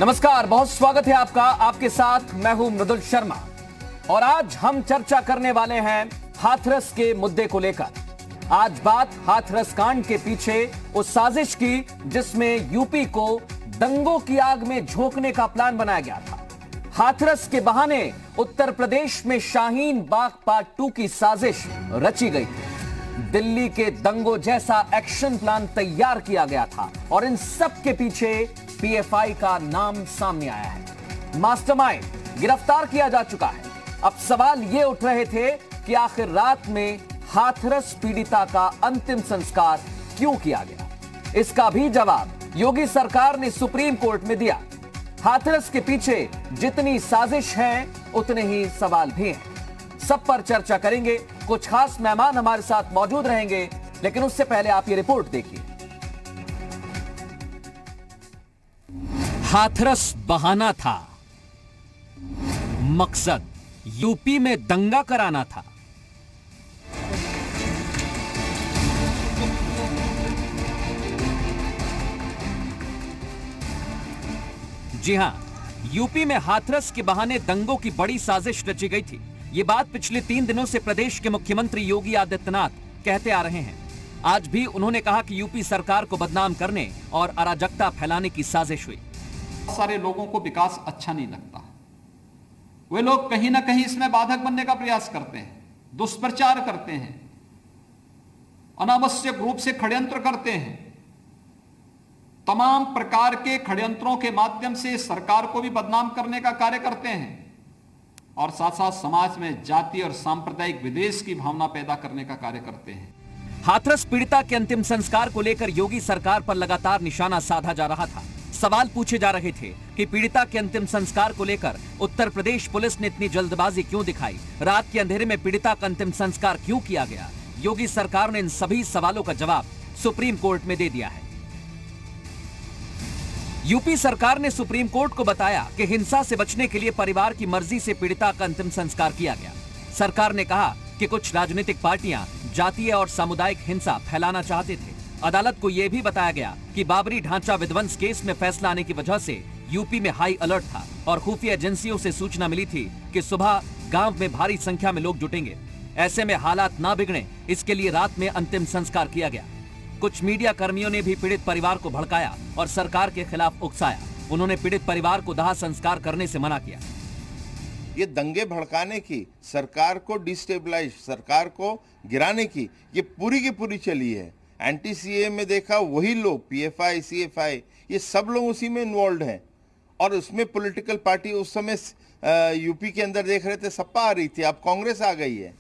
नमस्कार, बहुत स्वागत है आपका। आपके साथ मैं हूं मृदुल शर्मा और आज हम चर्चा करने वाले हैं हाथरस के मुद्दे को लेकर। आज बात हाथरस कांड के पीछे उस साजिश की जिसमें यूपी को दंगों की आग में झोंकने का प्लान बनाया गया था। हाथरस के बहाने उत्तर प्रदेश में शाहीन बाग पार्ट 2 की साजिश रची गई थी। दिल्ली के दंगों जैसा एक्शन प्लान तैयार किया गया था और इन सब के पीछे पीएफआई का नाम सामने आया है। मास्टरमाइंड गिरफ्तार किया जा चुका है। अब सवाल ये उठ रहे थे कि आखिर रात में हाथरस पीड़िता का अंतिम संस्कार क्यों किया गया। इसका भी जवाब योगी सरकार ने सुप्रीम कोर्ट में दिया। हाथरस के पीछे जितनी साजिश है उतने ही सवाल भी हैं। सब पर चर्चा करेंगे। कुछ खास मेहमान हमारे साथ मौजूद रहेंगे, लेकिन उससे पहले आप ये रिपोर्ट देखिए। हाथरस बहाना था, मकसद यूपी में दंगा कराना था। जी हां, यूपी में हाथरस के बहाने दंगों की बड़ी साजिश रची गई थी। ये बात पिछले 3 दिनों से प्रदेश के मुख्यमंत्री योगी आदित्यनाथ कहते आ रहे हैं। आज भी उन्होंने कहा कि यूपी सरकार को बदनाम करने और अराजकता फैलाने की साजिश हुई। सारे लोगों को विकास अच्छा नहीं लगता। वे लोग कहीं ना कहीं इसमें बाधक बनने का प्रयास करते हैं, दुष्प्रचार करते हैं, अनावश्यक रूप से षड्यंत्र करते हैं। तमाम प्रकार के षड्यंत्रों के माध्यम से सरकार को भी बदनाम करने का कार्य करते हैं और साथ साथ समाज में जाति और सांप्रदायिक विद्वेष की भावना पैदा करने का कार्य करते हैं। हाथरस पीड़िता के अंतिम संस्कार को लेकर योगी सरकार पर लगातार निशाना साधा जा रहा था। सवाल पूछे जा रहे थे कि पीड़िता के अंतिम संस्कार को लेकर उत्तर प्रदेश पुलिस ने इतनी जल्दबाजी क्यों दिखाई, रात के अंधेरे में पीड़िता का अंतिम संस्कार क्यों किया गया। योगी सरकार ने इन सभी सवालों का जवाब सुप्रीम कोर्ट में दे दिया है। यूपी सरकार ने सुप्रीम कोर्ट को बताया कि हिंसा से बचने के लिए परिवार की मर्जी से पीड़िता का अंतिम संस्कार किया गया। सरकार ने कहा कि कुछ राजनीतिक पार्टियां जातीय और सामुदायिक हिंसा फैलाना चाहते थे। अदालत को यह भी बताया गया कि बाबरी ढांचा विध्वंस केस में फैसला आने की वजह से यूपी में हाई अलर्ट था और खुफिया एजेंसियों से सूचना मिली थी कि सुबह गांव में भारी संख्या में लोग जुटेंगे। ऐसे में हालात ना बिगड़े, इसके लिए रात में अंतिम संस्कार किया गया। कुछ मीडिया कर्मियों ने भी पीड़ित परिवार को भड़काया और सरकार के खिलाफ उकसाया। उन्होंने पीड़ित परिवार को दाह संस्कार करने से मना किया। ये दंगे भड़काने की, सरकार को डिस्टेबलाइज, सरकार को गिराने की ये पूरी की पूरी चली है। एंटी सीए में देखा वही लोग, पीएफआई, सीएफआई, ये सब लोग उसी में इन्वॉल्व हैं। और उसमें पॉलिटिकल पार्टी उस समय यूपी के अंदर देख रहे थे, सपा आ रही थी, अब कांग्रेस आ गई है।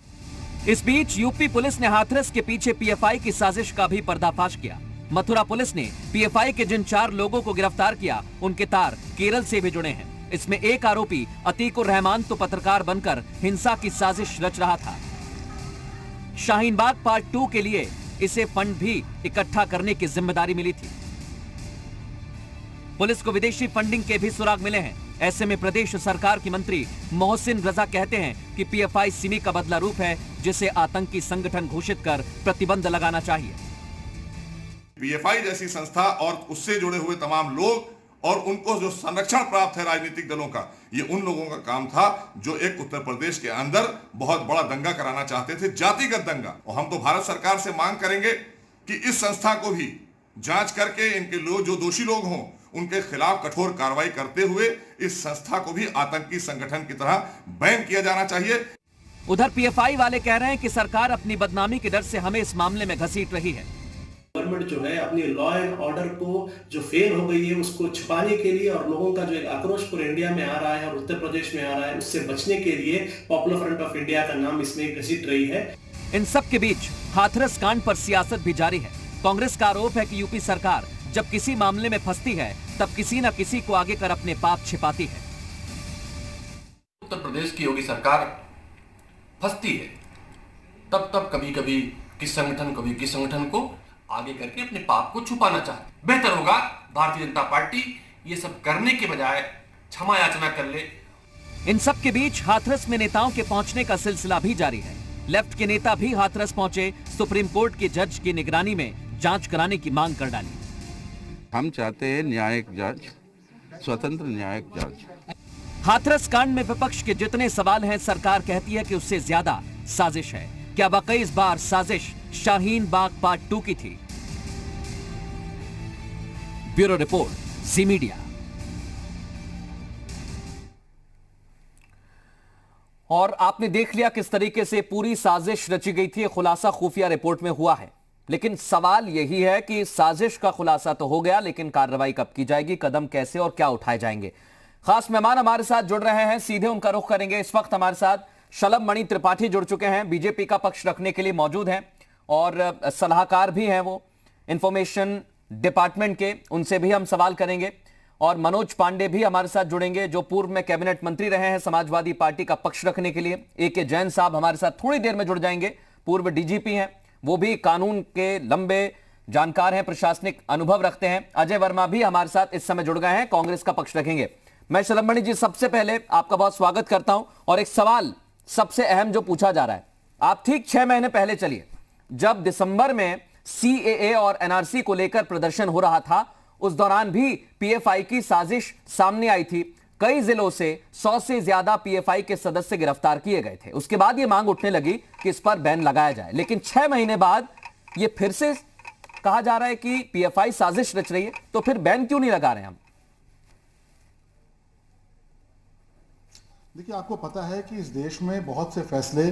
इस बीच यूपी पुलिस ने हाथरस के पीछे पीएफआई की साजिश का भी पर्दाफाश किया। मथुरा पुलिस ने पीएफआई के जिन 4 लोगों को गिरफ्तार किया, उनके तार केरल से भी जुड़े हैं। इसमें एक आरोपी अतीकुर रहमान तो पत्रकार बनकर हिंसा की साजिश रच रहा था। शाहीन बाग पार्ट 2 के लिए इसे फंड भी इकट्ठा करने की जिम्मेदारी मिली थी। पुलिस को विदेशी फंडिंग के भी सुराग मिले हैं। ऐसे में प्रदेश सरकार की मंत्री मोहसिन रजा कहते हैं कि पीएफआई सिमी का बदला रूप है, जिसे आतंकी संगठन घोषित कर प्रतिबंध लगाना चाहिए। पीएफआई जैसी संस्था और उससे जुड़े हुए तमाम लोग और उनको जो संरक्षण प्राप्त है राजनीतिक दलों का, ये उन लोगों का काम था जो एक उत्तर प्रदेश के अंदर बहुत बड़ा दंगा कराना चाहते थे, जातिगत दंगा। और हम तो भारत सरकार से मांग करेंगे कि इस संस्था को भी जांच करके इनके लोग जो दोषी लोग हों उनके खिलाफ कठोर कार्रवाई करते हुए इस संस्था को भी आतंकी संगठन की तरह बैन किया जाना चाहिए। उधर पीएफआई वाले कह रहे हैं कि सरकार अपनी बदनामी के डर से हमें इस मामले में घसीट रही है। गवर्नमेंट जो है अपनी लॉ एंड ऑर्डर को जो फेल हो गई है उसको छुपाने के लिए और लोगों का जो एक आक्रोश पूरे इंडिया में आ रहा है और उत्तर प्रदेश में आ रहा है, उससे बचने के लिए पॉपुलर फ्रंट ऑफ इंडिया का नाम इसमें घसीट रही है। इन सब के बीच हाथरस कांड पर सियासत भी जारी है। कांग्रेस का आरोप है कि यूपी सरकार जब किसी मामले में फंसती है तब किसी न किसी को आगे कर अपने पाप छिपाती है। उत्तर प्रदेश की योगी सरकार फंसती है तब कभी कभी किस संगठन को भी किस संगठन को आगे करके अपने पाप को छुपाना चाहती। बेहतर होगा भारतीय जनता पार्टी ये सब करने के बजाय क्षमा याचना कर ले। इन सब के बीच हाथरस में नेताओं के पहुंचने का सिलसिला भी जारी है। लेफ्ट के नेता भी हाथरस पहुंचे, सुप्रीम कोर्ट के जज की निगरानी में जांच कराने की मांग कर डाली। हम चाहते हैं न्यायिक जांच स्वतंत्र न्यायिक जांच। हाथरस कांड में विपक्ष के जितने सवाल हैं, सरकार कहती है कि उससे ज्यादा साजिश है। क्या वाकई इस बार साजिश शाहीन बाग पार्ट 2 की थी? ब्यूरो रिपोर्ट, ज़ी मीडिया। और आपने देख लिया किस तरीके से पूरी साजिश रची गई थी। खुलासा खुफिया रिपोर्ट में हुआ है, लेकिन सवाल यही है कि साजिश का खुलासा तो हो गया, लेकिन कार्रवाई कब की जाएगी, कदम कैसे और क्या उठाए जाएंगे। खास मेहमान हमारे साथ जुड़ रहे हैं, सीधे उनका रुख करेंगे। इस वक्त हमारे साथ शलभ मणि त्रिपाठी जुड़ चुके हैं, बीजेपी का पक्ष रखने के लिए मौजूद हैं और सलाहकार भी हैं वो इंफॉर्मेशन डिपार्टमेंट के, उनसे भी हम सवाल करेंगे। और मनोज पांडे भी हमारे साथ जुड़ेंगे, जो पूर्व में कैबिनेट मंत्री रहे हैं समाजवादी पार्टी का पक्ष रखने के लिए। ए.के. जैन साहब हमारे साथ थोड़ी देर में जुड़ जाएंगे, पूर्व डीजीपी हैं, वो भी कानून के लंबे जानकार हैं, प्रशासनिक अनुभव रखते हैं। अजय वर्मा भी हमारे साथ इस समय जुड़ गए हैं, कांग्रेस का पक्ष रखेंगे। मैं शलभ मणि जी, सबसे पहले आपका बहुत स्वागत करता हूं और एक सवाल सबसे अहम जो पूछा जा रहा है, आप ठीक 6 महीने पहले चलिए, जब दिसंबर में CAA और NRC को लेकर प्रदर्शन हो रहा था, उस दौरान भी PFI की साजिश सामने आई थी। कई जिलों से 100 से ज्यादा PFI के सदस्य गिरफ्तार किए गए थे। उसके बाद यह मांग उठने लगी कि इस पर बैन लगाया जाए, लेकिन 6 महीने बाद यह फिर से कहा जा रहा है कि PFI साजिश रच रही है, तो फिर बैन क्यों नहीं लगा रहे हम? देखिए, आपको पता है कि इस देश में बहुत से फैसले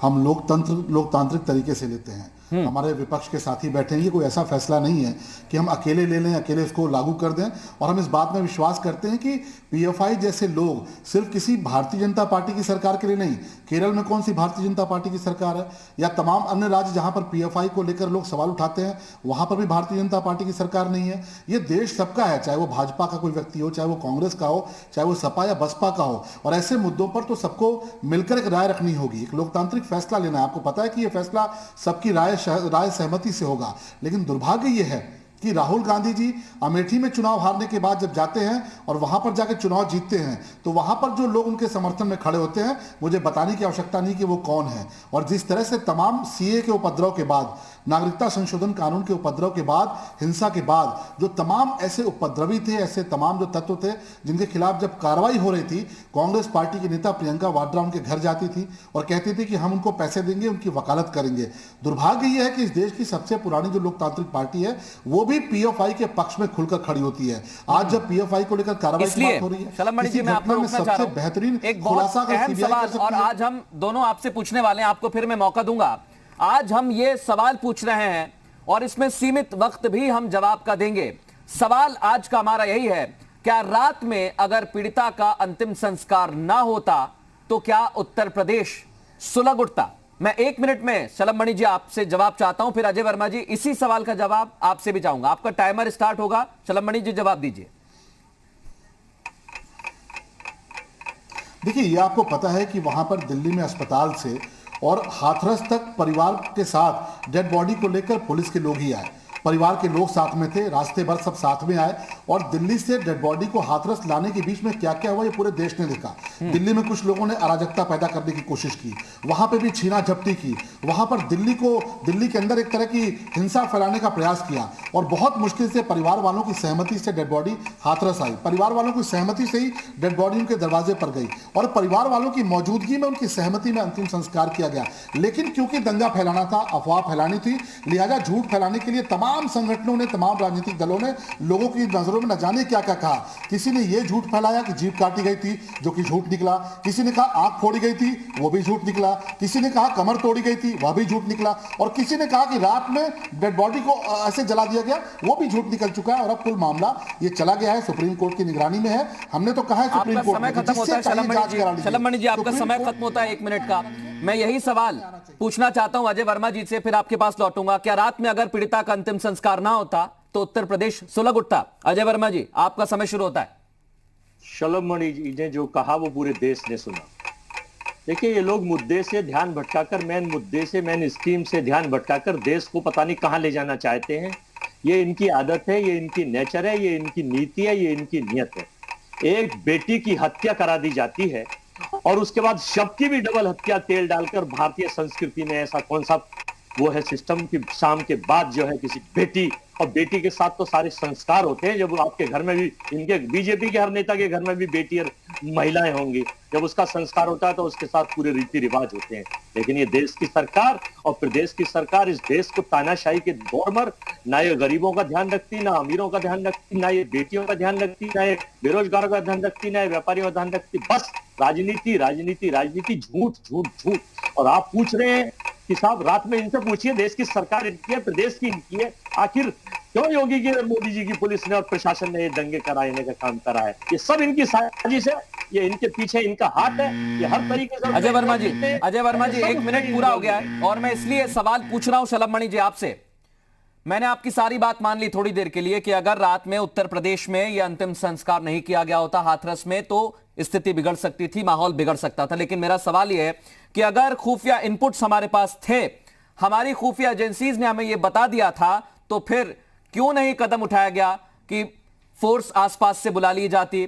हम लोकतांत्रिक तरीके से लेते हैं। हमारे विपक्ष के साथी बैठे हैं, ये कोई ऐसा फैसला नहीं है कि हम अकेले ले लें, अकेले इसको लागू कर दें। और हम इस बात में विश्वास करते हैं कि PFI जैसे लोग सिर्फ किसी भारतीय जनता पार्टी की सरकार के लिए नहीं, केरल में कौन सी भारतीय जनता पार्टी की सरकार है, या तमाम अन्य राज्य जहां पर PFI को लेकर लोग सवाल उठाते हैं वहां पर भी भारतीय जनता पार्टी की सरकार नहीं है। ये देश सबका है, चाहे वो भाजपा का कोई व्यक्ति हो, चाहे वो कांग्रेस का हो, चाहे वो सपा या बसपा का हो। और ऐसे मुद्दों पर तो सबको मिलकर एक राय रखनी होगी, एक लोकतांत्रिक फैसला लेना है। आपको पता है कि यह फैसला सबकी राय सहमति से होगा। लेकिन दुर्भाग्य यह है कि राहुल गांधी जी अमेठी में चुनाव हारने के बाद जब जाते हैं और वहां पर जाकर चुनाव जीतते हैं, तो वहां पर जो लोग उनके समर्थन में खड़े होते हैं, मुझे बताने की आवश्यकता नहीं कि वो कौन है। और जिस तरह से तमाम CAA के उपद्रव के बाद, नागरिकता संशोधन कानून के उपद्रव के बाद, हिंसा के बाद, जो तमाम ऐसे उपद्रवी थे, ऐसे तमाम जो तत्व थे जिनके खिलाफ जब कार्रवाई हो रही थी, कांग्रेस पार्टी की नेता प्रियंका वाड्रा उनके घर जाती थी और कहती थी कि हम उनको पैसे देंगे, उनकी वकालत करेंगे। दुर्भाग्य यह है कि इस देश की सबसे पुरानी जो लोकतांत्रिक पार्टी है, वो भी PFI के पक्ष में खुलकर खड़ी होती है। आज जब PFI को लेकर कार्रवाई की बात हो रही है, शलभ मणि जी, मैं आपको रोकना चाह रहा हूं। बेहतरीन एक बहुत अहम सवाल, और आज हम दोनों आपसे पूछने वाले हैं, आपको फिर मैं मौका दूंगा। आज हम ये सवाल पूछ रहे हैं और इसमें सीमित वक्त भी हम जवाब का देंगे। सवाल आज का हमारा यही है, क्या रात में अगर पीड़िता का अंतिम संस्कार ना होता तो क्या उत्तर प्रदेश सुलग उठता? मैं 1 मिनट में शलभ मणि जी आपसे जवाब चाहता हूं, फिर अजय वर्मा जी इसी सवाल का जवाब आपसे भी चाहूंगा। आपका टाइमर स्टार्ट होगा, शलभ मणि जी जवाब दीजिए। देखिए, ये आपको पता है कि वहां पर दिल्ली में अस्पताल से और हाथरस तक परिवार के साथ डेड बॉडी को लेकर पुलिस के लोग ही आए, परिवार के लोग साथ में थे, रास्ते भर सब साथ में आए और दिल्ली से डेड बॉडी को हाथरस लाने के बीच में क्या क्या हुआ ये पूरे देश ने देखा। दिल्ली में कुछ लोगों ने अराजकता पैदा करने की कोशिश की, वहां पे भी छीना झपटी की, वहां पर दिल्ली के अंदर एक तरह की हिंसा फैलाने का प्रयास किया और बहुत मुश्किल से परिवार वालों की सहमति से डेड बॉडी हाथरस आई। परिवार वालों की सहमति से ही डेड बॉडी उनके दरवाजे पर गई और परिवार वालों की मौजूदगी में, उनकी सहमति में अंतिम संस्कार किया गया। लेकिन क्योंकि दंगा फैलाना था, अफवाह फैलानी थी, लिहाजा झूठ फैलाने के लिए तमाम संगठनों ने, तमाम राजनीतिक दलों ने लोगों की नजरों में न जाने क्या क्या कहा। किसी ने यह झूठ फैलाया कि जीभ काटी गई थी, जो कि झूठ निकला। किसी ने कहा आंख फोड़ी गई थी, वो भी झूठ निकला। किसी ने कहा कमर तोड़ी गई थी, वह भी झूठ निकला। और किसी ने कहा कि रात में डेड बॉडी को ऐसे जला दिया गया, वो भी झूठ निकल चुका है। और अब कुल मामला ये चला गया है, सुप्रीम कोर्ट की निगरानी में है। हमने तो कहा है सुप्रीम कोर्ट में, शलभ मणि जी आपका समय खत्म होता है 1 मिनट का। मैं यही सवाल पूछना चाहता हूं अजय वर्मा जी से, फिर आपके पास लौटूंगा। क्या रात में अगर पीड़िता का अंतिम संस्कार ना होता तो उत्तर प्रदेश सुलग उठता? अजय वर्मा जी, आपका समय शुरू होता है। शलभ मणि जी ने जो कहा वो पूरे देश ने सुना। देखिए, ये लोग मुद्दे से ध्यान भटकाकर, मेन स्कीम से ध्यान भटकाकर देश को पता नहीं कहां ले जाना चाहते हैं। ये इनकी आदत है, ये इनकी नेचर है, ये इनकी नीति है, ये इनकी नियत है। एक बेटी की हत्या करा दी जाती है और उसके बाद शव की भी डबल हत्या तेल डालकर। भारतीय संस्कृति में ऐसा कौन सा वो है सिस्टम कि शाम के बाद जो है किसी बेटी और बेटी के साथ तो सारे संस्कार होते हैं। जब आपके घर में भी, इनके बीजेपी के हर नेता के घर में भी बेटी और महिलाएं होंगी, जब उसका संस्कार होता है तो उसके साथ पूरे रीति रिवाज होते हैं। लेकिन ये देश की सरकार और प्रदेश की सरकार इस देश को तानाशाही के दौर में ना ये गरीबों का ध्यान रखती, ना अमीरों का ध्यान रखती, ना ये बेटियों का ध्यान रखती, ना ये बेरोजगारों का ध्यान रखती, ना ये व्यापारियों का ध्यान रखती। बस राजनीति राजनीति राजनीति, झूठ झूठ झूठ। और आप पूछ रहे हैं कि साहब रात में इनसे पूछिए, देश की सरकार इनकी है, प्रदेश की इनकी है, आखिर क्यों योगी की, मोदी जी की पुलिस ने और प्रशासन ने ये दंगे कराने का काम करा है? ये सब इनकी साजिश है, ये इनके पीछे इनका हाथ है, ये हर तरीके से। अजय वर्मा जी 1 मिनट पूरा हो गया है और मैं इसलिए सवाल पूछ रहा हूं शलभ मणि जी आपसे। मैंने आपकी सारी बात मान ली थोड़ी देर के लिए कि अगर रात में उत्तर प्रदेश में यह अंतिम संस्कार नहीं किया गया होता हाथरस में तो स्थिति बिगड़ सकती थी, माहौल बिगड़ सकता था। लेकिन मेरा सवाल यह है कि अगर खुफिया इनपुट्स हमारे पास थे, हमारी खुफिया एजेंसीज ने हमें यह बता दिया था, तो फिर क्यों नहीं कदम उठाया गया कि फोर्स आसपास से बुला ली जाती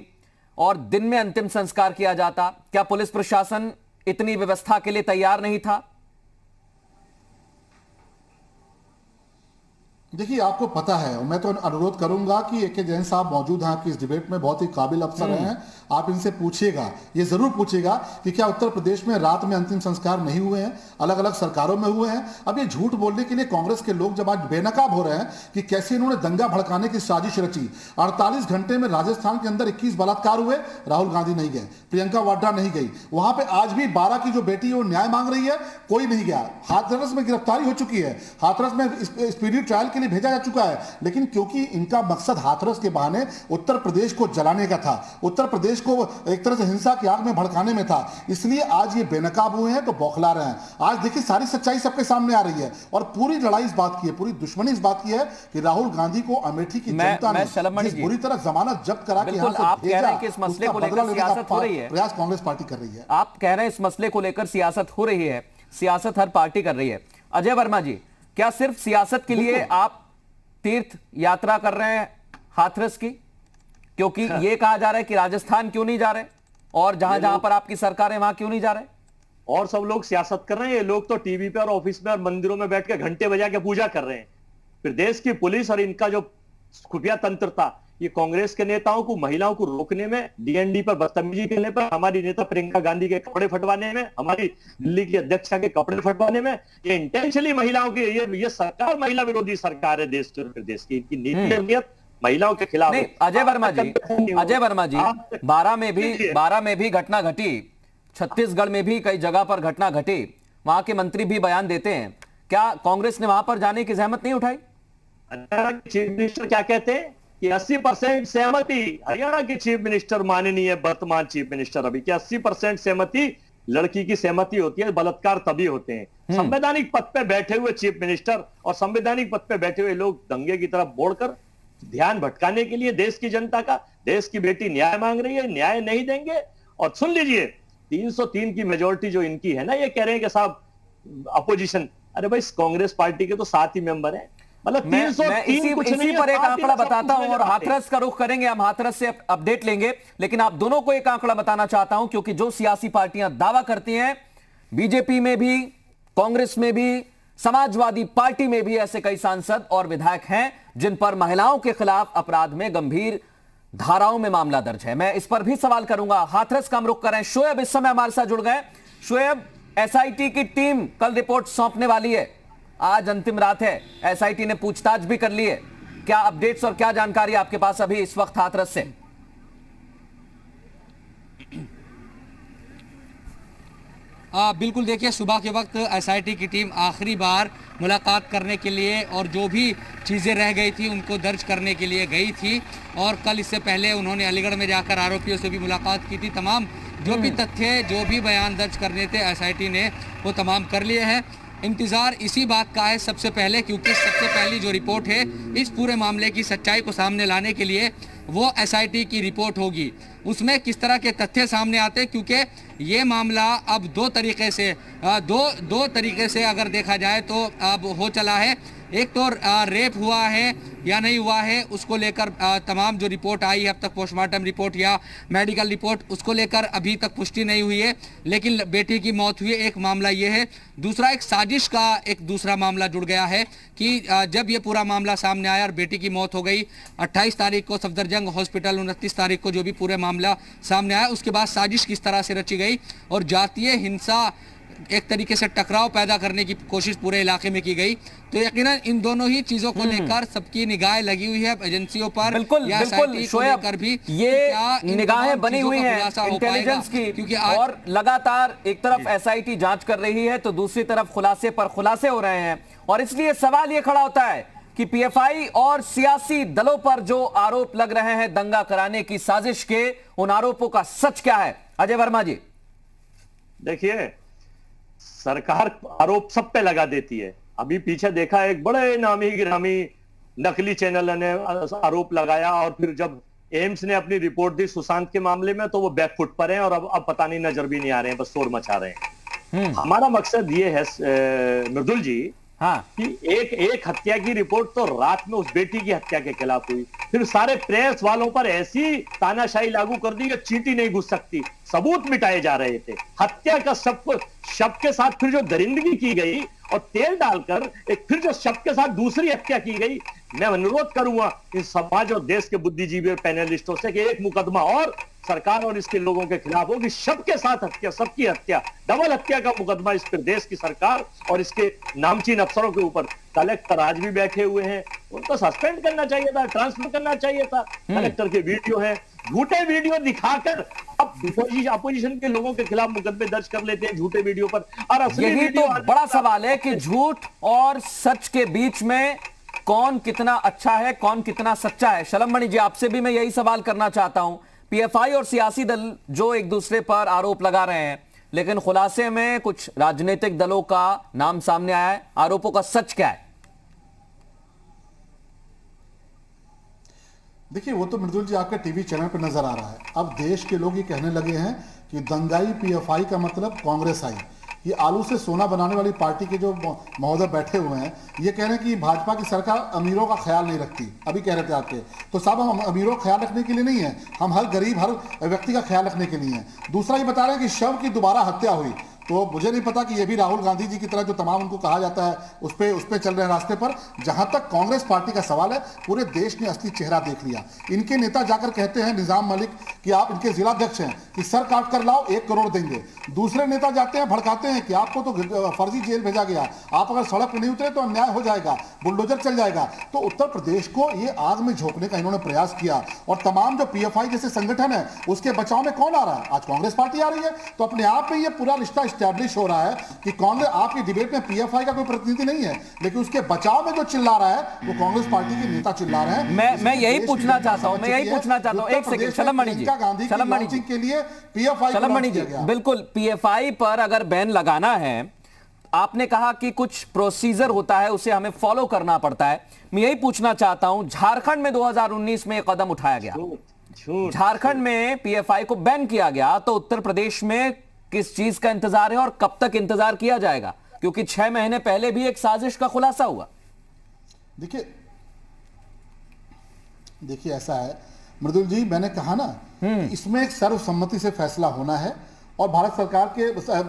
और दिन में अंतिम संस्कार किया जाता? क्या पुलिस प्रशासन इतनी व्यवस्था के लिए तैयार नहीं था? देखिए, आपको पता है, और मैं तो अनुरोध करूंगा कि ए.के. जैन साहब मौजूद हैं आपकी इस डिबेट में, बहुत ही काबिल अफसर हैं, आप इनसे पूछिएगा, ये जरूर पूछिएगा कि क्या उत्तर प्रदेश में रात में अंतिम संस्कार नहीं हुए हैं? अलग अलग सरकारों में हुए हैं। अब ये झूठ बोलने के लिए कांग्रेस के लोग जब आज बेनकाब हो रहे हैं कि कैसे इन्होंने दंगा भड़काने की साजिश रची। 48 घंटे में राजस्थान के अंदर 21 बलात्कार हुए, राहुल गांधी नहीं गए, प्रियंका वाड्रा नहीं गई, वहां पर आज भी 12 की जो बेटी है वो न्याय मांग रही है, कोई नहीं गया। हाथरस में गिरफ्तारी हो चुकी है, हाथरस में स्पीडी ट्रायल के लिए भेजा जा चुका है, लेकिन क्योंकि इनका मकसद हाथरस के बहाने उत्तर प्रदेश को जलाने का था, उत्तर प्रदेश को एक तरह से हिंसा की आग में भड़काने में था, इसलिए आज ये बेनकाब हुए हैं तो बौखला रहे हैं। आज देखिए सारी सच्चाई सबके सामने आ रही है और पूरी लड़ाई इस बात की है, पूरी दुश्मनी इस बात की है कि राहुल गांधी को अमेठी की जनता ने जिस बुरी तरह जमानत जब्त करा के यहां से भेजा, इस मसले को लेकर सियासत हो रही है, प्रयास कांग्रेस पार्टी कर रही है। आप कह रहे हैं इस मसले को लेकर सियासत हो रही है, सियासत हर पार्टी कर रही है। अजय वर्मा जी, क्या सिर्फ सियासत के लिए आप तीर्थ यात्रा कर रहे हैं हाथरस की? क्योंकि यह कहा जा रहा है कि राजस्थान क्यों नहीं जा रहे और जहां जहां पर आपकी सरकार है वहां क्यों नहीं जा रहे? और सब लोग सियासत कर रहे हैं, ये लोग तो टीवी पे और ऑफिस में और मंदिरों में बैठ के घंटे बजा के पूजा कर रहे हैं। फिर देश की पुलिस और इनका जो खुफिया तंत्र था, ये कांग्रेस के नेताओं को, महिलाओं को रोकने में, डीएनडी पर बदतमीजी करने पर, हमारी नेता प्रियंका गांधी के कपड़े फटवाने में, हमारी दिल्ली की अध्यक्षा के कपड़े फटवाने में, ये इंटेंशनली महिलाओं की ये सरकार महिला विरोधी सरकार है देश की। इनकी नीति अहमियत महिलाओं के खिलाफ है। अजय वर्मा जी 12 में भी घटना घटी, छत्तीसगढ़ में भी कई जगह पर घटना घटी, वहां के मंत्री भी बयान देते हैं, क्या कांग्रेस ने वहां पर जाने की जहमत नहीं उठाई? चीफ मिनिस्टर क्या कहते हैं कि 80% सहमति, हरियाणा के चीफ मिनिस्टर माननीय वर्तमान चीफ मिनिस्टर अभी, कि 80% सहमति लड़की की सहमति होती है, बलात्कार तभी होते हैं। संवैधानिक पद पे बैठे हुए चीफ मिनिस्टर और संवैधानिक पद पे बैठे हुए लोग दंगे की तरफ बोड़कर ध्यान भटकाने के लिए देश की जनता का, देश की बेटी न्याय मांग रही है, न्याय नहीं देंगे। और सुन लीजिए, 303 की मेजोरिटी जो इनकी है ना, ये कह रहे हैं कि साहब अपोजिशन, अरे भाई कांग्रेस पार्टी के तो 7 ही मेंबर हैं, मतलब 303 इसी पर एक आंकड़ा बताता हूं और हाथरस का रुख करेंगे, हम हाथरस से अपडेट लेंगे। लेकिन आप दोनों को एक आंकड़ा बताना चाहता हूं, क्योंकि जो सियासी पार्टियां दावा करती हैं, बीजेपी में भी, कांग्रेस में भी, समाजवादी पार्टी में भी ऐसे कई सांसद और विधायक हैं जिन पर महिलाओं के खिलाफ अपराध में गंभीर धाराओं में मामला दर्ज है। मैं इस पर भी सवाल करूंगा। हाथरस का हम रुख करें, शोएब इस समय हमारे साथ जुड़ गए। शोएब, एसआईटी की टीम कल रिपोर्ट सौंपने वाली है, आज अंतिम रात है, एसआईटी ने पूछताछ भी कर ली है, क्या अपडेट्स और क्या जानकारी आपके पास अभी इस वक्त हाथरस से? बिल्कुल, देखिए सुबह के वक्त एसआईटी की टीम आखिरी बार मुलाकात करने के लिए और जो भी चीज़ें रह गई थी उनको दर्ज करने के लिए गई थी, और कल इससे पहले उन्होंने अलीगढ़ में जाकर आरोपियों से भी मुलाकात की थी। तमाम जो भी तथ्य, जो भी बयान दर्ज करने थे एसआईटी ने वो तमाम कर लिए हैं। इंतज़ार इसी बात का है सबसे पहले, क्योंकि सबसे पहली जो रिपोर्ट है इस पूरे मामले की सच्चाई को सामने लाने के लिए वो एसआईटी की रिपोर्ट होगी। उसमें किस तरह के तथ्य सामने आते हैं, क्योंकि ये मामला अब दो तरीके से अगर देखा जाए तो अब हो चला है एक तो रेप हुआ है या नहीं हुआ है उसको लेकर तमाम जो रिपोर्ट आई है अब तक, पोस्टमार्टम रिपोर्ट या मेडिकल रिपोर्ट, उसको लेकर अभी तक पुष्टि नहीं हुई है, लेकिन बेटी की मौत हुई है, एक मामला ये है। दूसरा एक साजिश का एक दूसरा मामला जुड़ गया है कि जब ये पूरा मामला सामने आया और बेटी की मौत हो गई 28 तारीख को सफदरजंग हॉस्पिटल, 29 तारीख को जो भी पूरे मामला सामने आया, उसके बाद साजिश किस तरह से रची गई और जातीय हिंसा, एक तरीके से टकराव पैदा करने की कोशिश पूरे इलाके में की गई। तो यकीनन इन दोनों ही चीजों को लेकर सबकी निगाहें लगी हुई है एजेंसियों पर, बिल्कुल शोएब, भी ये निगाहें बनी हुई हैं इंटेलिजेंस की, क्योंकि और लगातार एक तरफ एसआईटी जांच कर रही है तो दूसरी तरफ खुलासे पर खुलासे हो रहे हैं, और इसलिए सवाल ये खड़ा होता है कि पीएफआई और सियासी दलों पर जो आरोप लग रहे हैं दंगा कराने की साजिश के, उन आरोपों का सच क्या है? अजय वर्मा जी। देखिए, सरकार आरोप सब पे लगा देती है। अभी पीछे देखा, एक बड़े नामी गिरामी नकली चैनल ने आरोप लगाया और फिर जब एम्स ने अपनी रिपोर्ट दी सुशांत के मामले में तो वो बैकफुट पर हैं और अब पता नहीं नजर भी नहीं आ रहे हैं, बस शोर मचा रहे हैं। हमारा मकसद ये है मृदुल जी, हाँ, कि एक हत्या की रिपोर्ट तो रात में उस बेटी की हत्या के खिलाफ हुई, फिर सारे प्रेस वालों पर ऐसी तानाशाही लागू कर दी कि चींटी नहीं घुस सकती, सबूत मिटाए जा रहे थे। हत्या का शव के साथ फिर जो दरिंदगी की गई और तेल डालकर एक फिर जो शव के साथ दूसरी हत्या की गई, मैं अनुरोध करूंगा इस समाज और देश के बुद्धिजीवी और पैनलिस्टों से कि एक मुकदमा और सरकार और इसके लोगों के खिलाफ हो कि शव के साथ हत्या, सबकी हत्या, डबल हत्या का मुकदमा इस प्रदेश की सरकार और इसके नामचीन अफसरों के ऊपर। कलेक्टर आज भी बैठे हुए हैं, उनको सस्पेंड करना चाहिए था, ट्रांसफर करना चाहिए था। कलेक्टर के वीडियो है, झूठे वीडियो दिखाकर अब अपोजिशन के लोगों के खिलाफ मुकदमे दर्ज कर लेते हैं झूठे वीडियो पर। और यही तो बड़ा सवाल है कि झूठ और सच के बीच में कौन कितना अच्छा है, कौन कितना सच्चा है। शलम मणि जी, आपसे भी मैं यही सवाल करना चाहता हूं। पीएफआई और सियासी दल जो एक दूसरे पर आरोप लगा रहे हैं, लेकिन खुलासे में कुछ राजनीतिक दलों का नाम सामने आया है, आरोपों का सच क्या है? देखिए, वो तो मृदुल जी आपके टीवी चैनल पर नजर आ रहा है। अब देश के लोग ये कहने लगे हैं कि दंगाई पीएफआई का मतलब कांग्रेस आई। ये आलू से सोना बनाने वाली पार्टी के जो महोदय बैठे हुए हैं, ये कह रहे हैं कि भाजपा की सरकार अमीरों का ख्याल नहीं रखती। अभी कह रहे थे आपके, तो साहब हम अमीरों का ख्याल रखने के लिए नहीं है, हम हर गरीब, हर व्यक्ति का ख्याल रखने के लिए है। दूसरा ये बता रहे हैं कि शव की दोबारा हत्या हुई, तो मुझे नहीं पता कि ये भी राहुल गांधी जी की तरह जो तमाम उनको कहा जाता है उस पे चल रहे हैं रास्ते पर। जहां तक कांग्रेस पार्टी का सवाल है, पूरे देश ने असली चेहरा देख लिया। इनके नेता जाकर कहते हैं, निजाम मलिक, कि आप इनके जिलाध्यक्ष हैं, कि सर काट कर लाओ 1 करोड़ देंगे। दूसरे नेता जाते हैं, भड़काते हैं कि आपको तो फर्जी जेल भेजा गया, आप अगर सड़क पर नहीं उतरे तो अन्याय हो जाएगा, बुलडोजर चल जाएगा। तो उत्तर प्रदेश को ये आग में झोंकने का इन्होंने प्रयास किया। और तमाम जो पीएफआई जैसे संगठन है उसके बचाव में कौन आ रहा है? आज कांग्रेस पार्टी आ रही है। तो अपने आप में ये पूरा रिश्ता स्टैब्लिश हो रहा है कि कांग्रेस, आपकी डिबेट में पीएफआई का कोई प्रतिनिधि नहीं है, लेकिन उसके बचाव में जो चिल्ला रहा है वो कांग्रेस पार्टी के नेता चिल्ला रहे हैं। मैं यही पूछना चाहता हूं, एक सेकंड शलम मणि जी, के लिए पीएफआई, शलम मणि जी, बिल्कुल पीएफआई पर अगर बैन लगाना है, आपने कहा कि कुछ प्रोसीजर होता है, उसे हमें फॉलो करना पड़ता है। मैं यही पूछना चाहता हूं, झारखंड में 2019 में कदम उठाया गया, झारखंड में पीएफआई को बैन किया गया, तो उत्तर प्रदेश में किस चीज का इंतजार है और कब तक इंतजार किया जाएगा? क्योंकि 6 महीने पहले भी एक साजिश का खुलासा हुआ। देखिए ऐसा है मृदुल जी, मैंने कहा ना, इसमें एक सर्वसम्मति से फैसला होना है और भारत सरकार के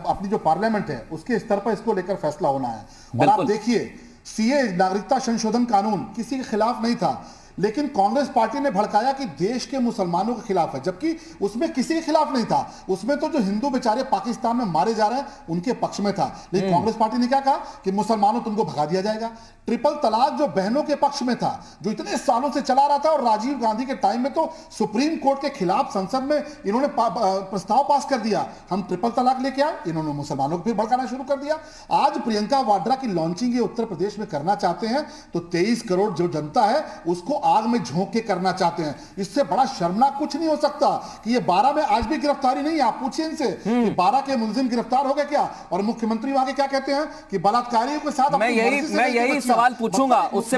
अपनी जो पार्लियामेंट है उसके स्तर पर इसको लेकर फैसला होना है। और आप देखिए, सीए नागरिकता संशोधन कानून किसी के खिलाफ नहीं था, लेकिन कांग्रेस पार्टी ने भड़काया कि देश के मुसलमानों के खिलाफ है, जबकि उसमें किसी के खिलाफ नहीं था। उसमें तो जो हिंदू बेचारे पाकिस्तान में मारे जा रहे हैं उनके पक्ष में था। लेकिन कांग्रेस पार्टी ने क्या कहा कि मुसलमानों तुमको भगा दिया जाएगा। ट्रिपल तलाक जो बहनों के पक्ष में था, जो इतने सालों से चला रहा था, और राजीव गांधी के टाइम में तो सुप्रीम कोर्ट के खिलाफ संसद में इन्होंने प्रस्ताव पास कर दिया, हम ट्रिपल तलाक लेके आए, इन्होंने मुसलमानों को फिर भड़काना शुरू कर दिया। आज प्रियंका वाड्रा की लॉन्चिंग ये उत्तर प्रदेश में करना चाहते हैं, तो 23 करोड़ जो जनता है उसको आग में झोंक के करना चाहते हैं। इससे बड़ा शर्मनाक कुछ नहीं हो सकता कि ये 12 में आज भी गिरफ्तारी नहीं है। आप पूछिए इनसे कि 12 के मुलजिम गिरफ्तार हो गए क्या? और मुख्यमंत्री वहां के क्या कहते हैं कि बलात्कारियों के साथ मैं यही सवाल पूछूंगा। उससे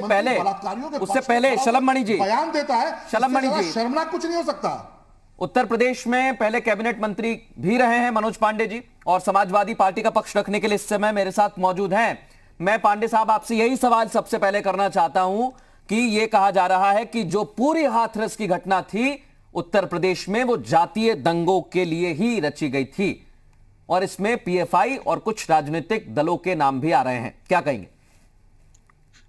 पहले शलम मणि जी बयान देता है, शलम मणि जी, शर्मनाक कुछ नहीं हो सकता। उत्तर प्रदेश में पहले कैबिनेट मंत्री भी रहे हैं मनोज पांडे जी, और समाजवादी पार्टी का पक्ष रखने के लिए इस समय मेरे साथ मौजूद हैं मैं पांडे साहब आपसे यही सवाल सबसे पहले करना चाहता हूं कि यह कहा जा रहा है कि जो पूरी हाथरस की घटना थी उत्तर प्रदेश में वो जातीय दंगों के लिए ही रची गई थी और इसमें पीएफआई और कुछ राजनीतिक दलों के नाम भी आ रहे हैं, क्या कहेंगे?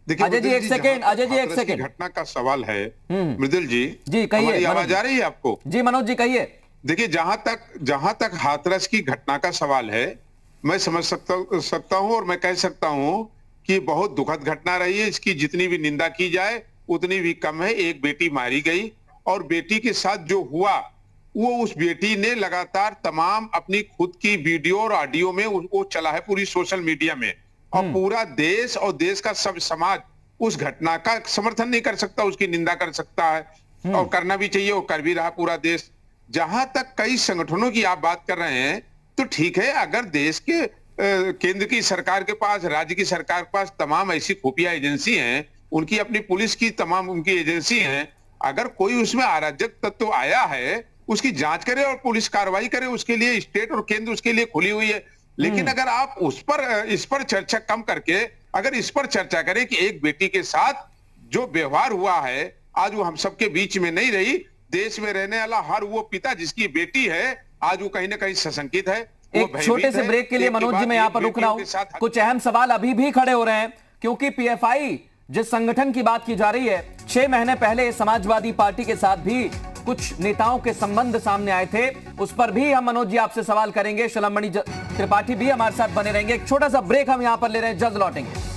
अजय जी एक सेकेंड, अजय जी एक सेकेंड। घटना का सवाल है मृदुल जी। जी कहिए। आवाज आ रही है आपको? जी मनोज जी कहिए। देखिए, जहां तक हाथरस की घटना का सवाल है, मैं समझ सकता हूं और मैं कह सकता हूं कि बहुत दुखद घटना रही है। इसकी जितनी भी निंदा की जाए उतनी भी कम है। एक बेटी मारी गई और बेटी के साथ जो हुआ वो उस बेटी ने लगातार तमाम अपनी खुद की वीडियो और ऑडियो में वो चला है पूरी सोशल मीडिया में, और पूरा देश और देश का सब समाज उस घटना का समर्थन नहीं कर सकता, उसकी निंदा कर सकता है और करना भी चाहिए और कर भी रहा पूरा देश। जहां तक कई संगठनों की आप बात कर रहे हैं तो ठीक है, अगर देश के केंद्र की सरकार के पास, राज्य की सरकार के पास तमाम ऐसी खुफिया एजेंसी हैं, उनकी अपनी पुलिस की तमाम उनकी एजेंसी हैं, अगर कोई उसमें अराजक तत्व आया है उसकी जांच करे और पुलिस कार्रवाई करे, उसके लिए स्टेट और केंद्र उसके लिए खुली हुई है। लेकिन अगर आप इस पर चर्चा कम करके अगर इस पर चर्चा करें कि एक बेटी के साथ जो व्यवहार हुआ है आज वो हम सबके बीच में नहीं रही, देश में रहने वाला हर वो पिता जिसकी बेटी है आज वो कहीं ना कहीं सशंकित है। एक छोटे से ब्रेक के लिए मनोज जी मैं यहां पर रुक रहा हूं। कुछ अहम सवाल अभी भी खड़े हो रहे हैं क्योंकि पीएफआई जिस संगठन की बात की जा रही है, 6 महीने पहले समाजवादी पार्टी के साथ भी कुछ नेताओं के संबंध सामने आए थे, उस पर भी हम मनोज जी आपसे सवाल करेंगे। शलमणि त्रिपाठी भी हमारे साथ बने रहेंगे। एक छोटा सा ब्रेक हम यहां पर ले रहे हैं, जल्द लौटेंगे।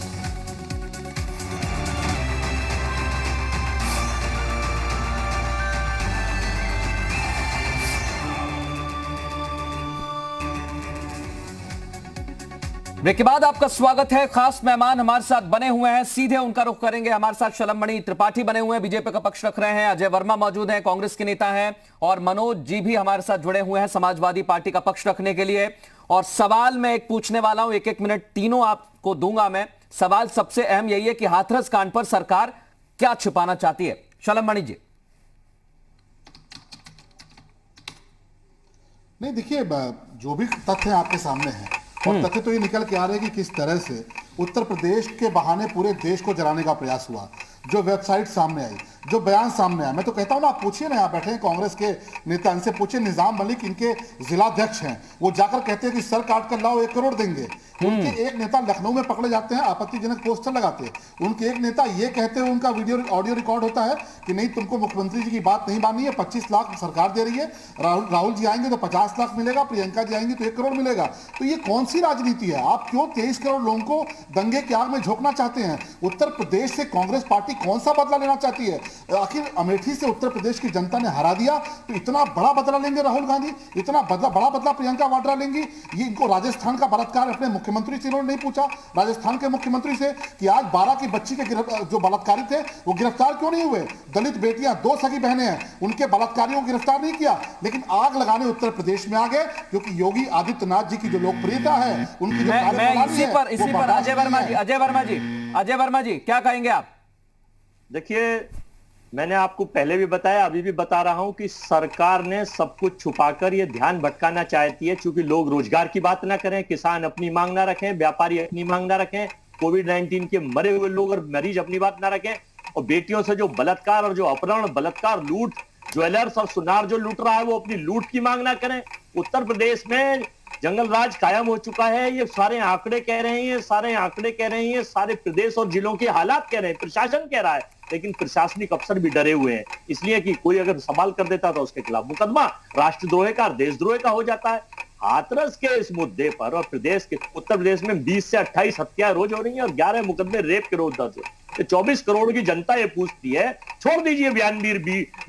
ब्रेक के बाद आपका स्वागत है। खास मेहमान हमारे साथ बने हुए हैं, सीधे उनका रुख करेंगे। हमारे साथ शलमणि त्रिपाठी बने हुए हैं, बीजेपी का पक्ष रख रहे हैं। अजय वर्मा मौजूद हैं, कांग्रेस के नेता हैं, और मनोज जी भी हमारे साथ जुड़े हुए हैं समाजवादी पार्टी का पक्ष रखने के लिए। और सवाल मैं एक पूछने वाला हूं, 1-1 मिनट तीनों आपको दूंगा मैं। सवाल सबसे अहम यही है कि हाथरस कांड पर सरकार क्या छुपाना चाहती है? शलमणि जी। नहीं, देखिए, जो भी तथ्य आपके सामने हैं और तथ्य तो ये निकल के आ रहे हैं कि किस तरह से उत्तर प्रदेश के बहाने पूरे देश को जलाने का प्रयास हुआ। जो वेबसाइट सामने आई, जो बयान सामने आया, मैं तो कहता हूं ना, आप पूछिए ना, यहाँ बैठे हैं कांग्रेस के नेता, इनसे पूछिए। निजाम मलिक इनके जिलाध्यक्ष हैं, वो जाकर कहते हैं कि सर काट कर लाओ 1 करोड़ देंगे। उनके एक नेता लखनऊ में पकड़े जाते हैं, आपत्तिजनक पोस्टर लगाते हैं। उनके एक नेता ये कहते हैं, उनका वीडियो ऑडियो रिकॉर्ड होता है कि नहीं, तुमको मुख्यमंत्री जी की बात नहीं माननी है, 25 लाख सरकार दे रही है, राहुल जी आएंगे तो 50 लाख मिलेगा, प्रियंका जी आएंगे तो 1 करोड़ मिलेगा। तो ये कौन सी राजनीति है? आप क्यों 23 करोड़ लोगों को दंगे की आग में झोंकना चाहते हैं? उत्तर प्रदेश से कांग्रेस पार्टी कौन सा बदला लेना चाहती है? आखिर अमेठी से उत्तर प्रदेश की जनता ने हरा दिया, तो इतना बड़ा बदला लेंगे राहुल गांधी? इतना बड़ा बदला प्रियंका वाड्रा लेंगी? ये इनको राजस्थान का बलात्कार अपने मुख्यमंत्री से इन्होंने नहीं पूछा, राजस्थान के मुख्यमंत्री से, कि आज 12 की बच्ची के जो बलात्कारी थे वो गिरफ्तार क्यों नहीं हुए? दलित बेटियां, 2 सगी बहनें हैं, उनके बलात्कारियों को गिरफ्तार नहीं किया, लेकिन आग लगाने उत्तर प्रदेश में आ गए क्योंकि योगी आदित्यनाथ जी की जो लोकप्रियता है, उनकी जो इसी पर अजय वर्मा जी क्या कहेंगे आप? देखिए, मैंने आपको पहले भी बताया, अभी भी बता रहा हूं कि सरकार ने सब कुछ छुपाकर ये ध्यान भटकाना चाहती है, क्योंकि लोग रोजगार की बात ना करें, किसान अपनी मांग ना रखें, व्यापारी अपनी मांग ना रखें, कोविड-19 के मरे हुए लोग और मरीज अपनी बात ना रखें, और बेटियों से जो बलात्कार और जो अपहरण, बलात्कार, लूट, ज्वेलर्स और सुनार जो लूट रहा है वो अपनी लूट की मांग ना करें। उत्तर प्रदेश में जंगल राज कायम हो चुका है, ये सारे आंकड़े कह रहे हैं, सारे प्रदेश और जिलों के हालात कह रहे हैं, प्रशासन कह रहा है, लेकिन प्रशासनिक अफसर भी डरे हुए हैं, इसलिए कि कोई अगर सवाल कर देता तो उसके खिलाफ मुकदमा राष्ट्रद्रोह का, देशद्रोह का हो जाता है। हाथरस के इस मुद्दे पर और उत्तर प्रदेश में 20 से 28 हत्याएं रोज हो रही हैं और 11 मुकदमे रेप के रोज दर्ज है। 24 करोड़ की जनता ये पूछती है, छोड़ दीजिए बयानवीर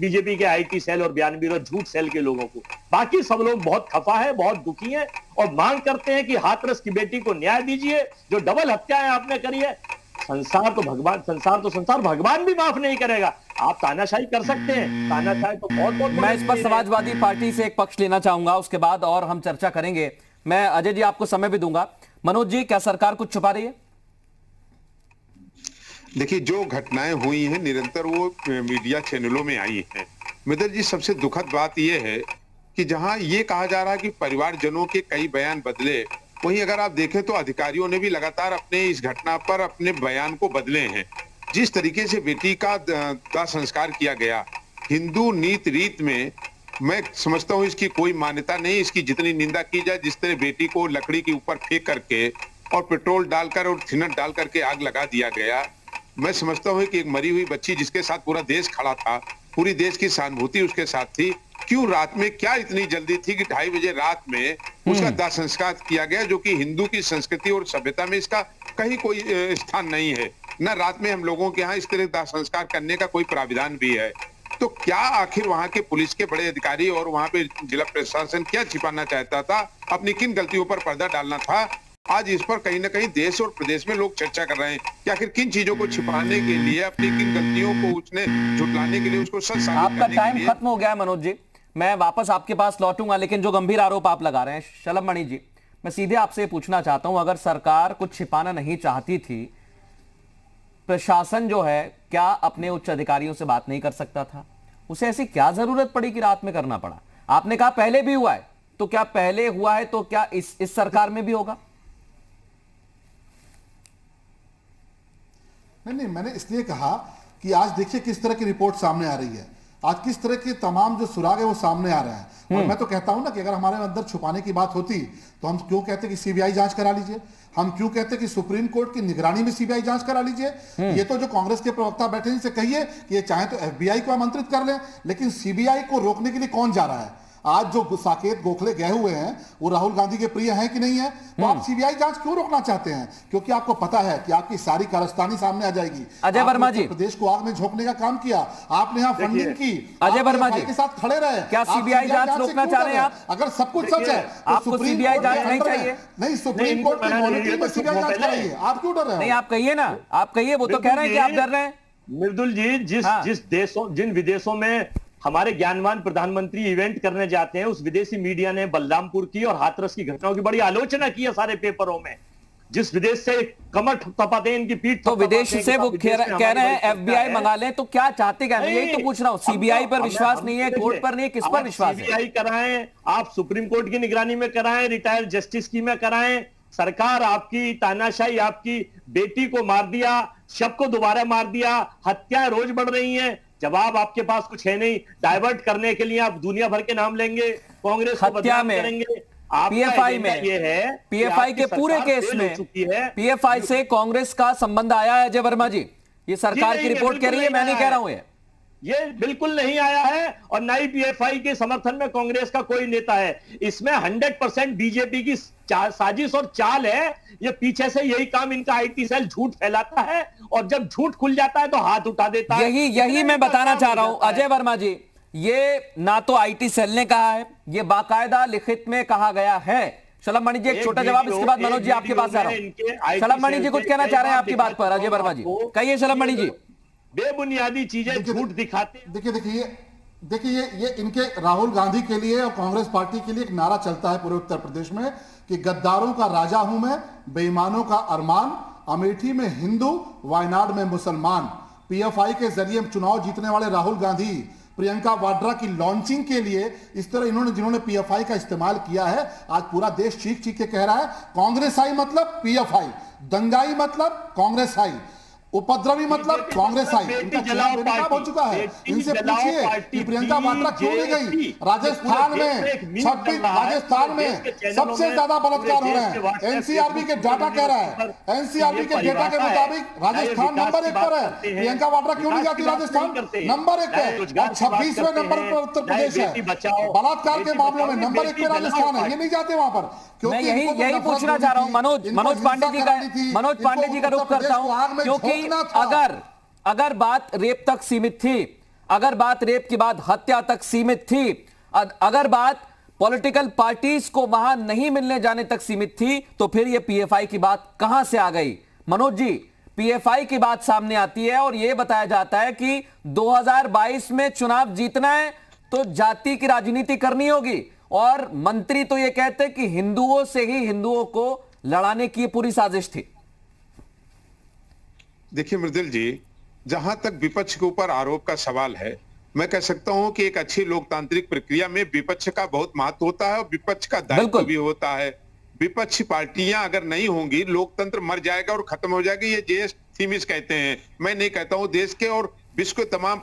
बीजेपी के आईटी सेल और बयानवीर और झूठ सेल के लोगों को, बाकी सब लोग बहुत खफा है, बहुत दुखी हैं और मांग करते हैं कि हाथरस की बेटी को न्याय दीजिए। जो डबल हत्याएं आपने करी है, संसार भगवान भी माफ नहीं करेगा। आप तानाशाही कर सकते हैं, तानाशाही तो बहुत मैं इस पर समाजवादी पार्टी से एक पक्ष लेना चाहूंगा, उसके बाद और हम चर्चा करेंगे। मैं अजय जी आपको समय भी दूंगा। मनोज जी, क्या सरकार कुछ छुपा रही है? देखिए, जो घटनाएं हुई हैं निरंतर वो मीडिया चैनलों में आई हैं। मृदुल जी, सबसे दुखद बात यह है कि जहां ये कहा जा रहा है कि परिवारजनों के कई बयान बदले वहीं अगर आप देखें तो अधिकारियों ने भी लगातार अपने इस घटना पर अपने बयान को बदले हैं। जिस तरीके से बेटी का दाह संस्कार किया गया हिंदू नीत रीत में, मैं समझता हूं इसकी कोई मान्यता नहीं। इसकी जितनी निंदा की जाए, जिस तरह बेटी को लकड़ी के ऊपर फेंक करके और पेट्रोल डालकर और थिनर डाल करके आग लगा दिया गया, मैं समझता हूं कि एक मरी हुई बच्ची जिसके साथ पूरा देश खड़ा था, पूरी देश की सहानुभूति उसके साथ थी, क्यों रात में क्या इतनी जल्दी थी कि 2:30 बजे रात में उसका दाह संस्कार किया गया, जो कि हिंदू की संस्कृति और सभ्यता में इसका कहीं कोई स्थान नहीं है। न रात में हम लोगों के यहाँ इस तरह दाह संस्कार करने का कोई प्राविधान भी है। तो क्या आखिर वहां के पुलिस के बड़े अधिकारी और वहां पे जिला प्रशासन क्या छिपाना चाहता था, अपनी किन गलतियों पर पर्दा डालना था? आज इस पर कहीं ना कहीं देश और प्रदेश में लोग चर्चा कर रहे हैं कि आखिर किन चीजों को छिपाने के लिए, अपनी किन गलतियों को उसने झुटलाने के लिए, उसको सच साबित आपका करने के टाइम लिए। खत्म हो गया है मनोज जी, मैं वापस आपके पास लौटूंगा, लेकिन जो गंभीर आरोप आप लगा रहे हैं शलभ मणि जी, मैं सीधे आपसे पूछना चाहता हूं, अगर सरकार कुछ छिपाना नहीं चाहती थी, प्रशासन जो है क्या अपने उच्च अधिकारियों से बात नहीं कर सकता था? उसे ऐसी क्या जरूरत पड़ी कि रात में करना पड़ा? आपने कहा पहले भी हुआ है, तो क्या पहले हुआ है तो क्या इस सरकार में भी होगा? नहीं, मैंने इसलिए कहा कि आज देखिए किस तरह की रिपोर्ट सामने आ रही है, आज किस तरह के तमाम जो सुराग है वो सामने आ रहे हैं। और मैं तो कहता हूं ना कि अगर हमारे अंदर छुपाने की बात होती तो हम क्यों कहते कि सीबीआई जांच करा लीजिए, हम क्यों कहते कि सुप्रीम कोर्ट की निगरानी में सीबीआई जांच करा लीजिए। ये तो जो कांग्रेस के प्रवक्ता बैठे इनसे कहिए कि ये चाहे तो एफबीआई को आमंत्रित कर लें, लेकिन सीबीआई को रोकने के लिए कौन जा रहा है? आज जो साकेत गोखले गए हुए हैं वो राहुल गांधी के प्रिय हैं कि नहीं है? तो आप सीबीआई जांच क्यों रोकना चाहते हैं? क्योंकि आपको पता है कि आपकी सारी कारस्तानी सामने आ जाएगी। अजय वर्मा जी, प्रदेश को आग में झोंकने का काम किया आपने, यहाँ फंडिंग की, अजय वर्मा जी के साथ खड़े रहे। क्या सीबीआई जांच रोकना चाह रहे हैं आप? अगर सब कुछ सच है तो आपको सीबीआई जांच नहीं चाहिए? नहीं, सुप्रीम कोर्ट की मॉनिटरिंग में सीबीआई जांच कराइए, आप क्यों डर रहे हैं? नहीं, आप कहिए ना, आप कहिए, वो तो कह रहे हैं कि आप डर रहे हैं। मृदुल जी, जिन विदेशों में हमारे ज्ञानवान प्रधानमंत्री इवेंट करने जाते हैं, उस विदेशी मीडिया ने बलरामपुर की और हाथरस की घटनाओं की बड़ी आलोचना की है सारे पेपरों में। जिस विदेश से कमर थपथपाते हैं, इनकी पीठ तो विदेश से वो कह रहे हैं एफबीआई मंगा लें, तो क्या चाहते क्या? यही तो पूछ रहा हूं, सीबीआई पर विश्वास नहीं है, कोर्ट पर नहीं है, किस पर विश्वास है? सीबीआई कराएं, आप सुप्रीम कोर्ट की निगरानी में कराएं, रिटायर्ड जस्टिस की में कराएं। सरकार आपकी तानाशाही, आपकी बेटी को मार दिया, शव को दोबारा मार दिया, हत्याएं रोज बढ़ रही हैं, जवाब आपके पास कुछ है नहीं। डाइवर्ट करने के लिए आप दुनिया भर के नाम लेंगे, कांग्रेस को बदनाम करेंगे। पीएफआई में ये है, पीएफआई के पूरे केस में पीएफआई से कांग्रेस का संबंध आया है अजय वर्मा जी? ये सरकार की रिपोर्ट कह रही है, मैं नहीं कह रहा हूं ये बिल्कुल नहीं आया है, और ना ही पीएफआई के समर्थन में कांग्रेस का कोई नेता है। इसमें 100% बीजेपी की साजिश और चाल है। ये पीछे से यही काम इनका आईटी सेल झूठ फैलाता है, और जब झूठ खुल जाता है तो हाथ उठा देता है। यही मैं बताना चाह रहा हूं अजय वर्मा जी, ये ना तो आईटी सेल ने कहा है, ये बाकायदा लिखित में कहा गया है। शलभ मणि जी एक छोटा जवाब, इसके बाद मनोज जी आपके पास आ रहा हूं। शलभ मणि जी कुछ कहना चाह रहे हैं आपकी बात पर? अजय वर्मा जी कहिए। शलभ मणि जी, बेबुनियादी चीजें झूठ दिखाते। देखिए ये इनके राहुल गांधी के लिए और कांग्रेस पार्टी के लिए एक नारा चलता है पूरे उत्तर प्रदेश में कि गद्दारों का राजा हूं मैं, बेईमानों का अरमान, अमेठी में हिंदू, वायनाड में मुसलमान। पीएफआई के जरिए चुनाव जीतने वाले राहुल गांधी प्रियंका वाड्रा की लॉन्चिंग के लिए इस तरह जिन्होंने पीएफआई का इस्तेमाल किया है, आज पूरा देश चीख चीख के कह रहा है कांग्रेस आई मतलब पीएफआई, दंगाई मतलब कांग्रेस आई, उपद्रवी मतलब कांग्रेस आई। इनका चुनाव बेनकाब हो चुका है। इनसे पूछिए कि प्रियंका वाड्रा क्यों नहीं गई? राजस्थान में सबसे ज्यादा बलात्कार हो रहे हैं। एनसीआरबी के डाटा कह रहा है, एनसीआरबी के डेटा के मुताबिक राजस्थान नंबर 1 पर है। प्रियंका वाड्रा क्यों नहीं जाती? राजस्थान नंबर 1 पे और 26वें नंबर पर उत्तर प्रदेश है। बलात्कार के मामलों में नंबर 1 पे राजस्थान है, ये नहीं जाते वहां पर। मैं यही पूछना चाह रहा हूं मनोज पांडे जी का रुख करता हूं, क्योंकि अगर बात रेप तक सीमित थी, अगर बात रेप के बाद हत्या तक सीमित थी, अगर बात पॉलिटिकल पार्टीज को वहां नहीं मिलने जाने तक सीमित थी, तो फिर यह पीएफआई की बात कहां से आ गई? मनोज जी, पीएफआई की बात सामने आती है और यह बताया जाता है कि 2022 में चुनाव जीतना है तो जाति की राजनीति करनी होगी, और मंत्री तो यह कहते कि हिंदुओं से ही हिंदुओं को लड़ाने की पूरी साजिश थी। देखिए मृदुल जी, जहां तक विपक्ष के ऊपर आरोप का सवाल है, मैं कह सकता हूं कि एक अच्छी लोकतांत्रिक प्रक्रिया में विपक्ष का बहुत महत्व होता है और विपक्ष का दायित्व भी होता है। विपक्षी पार्टियां अगर नहीं होंगी, लोकतंत्र मर जाएगा और खत्म हो जाएगा। ये जेएस थीमिस कहते हैं, मैं नहीं कहता हूं। देश के और विश्व के तमाम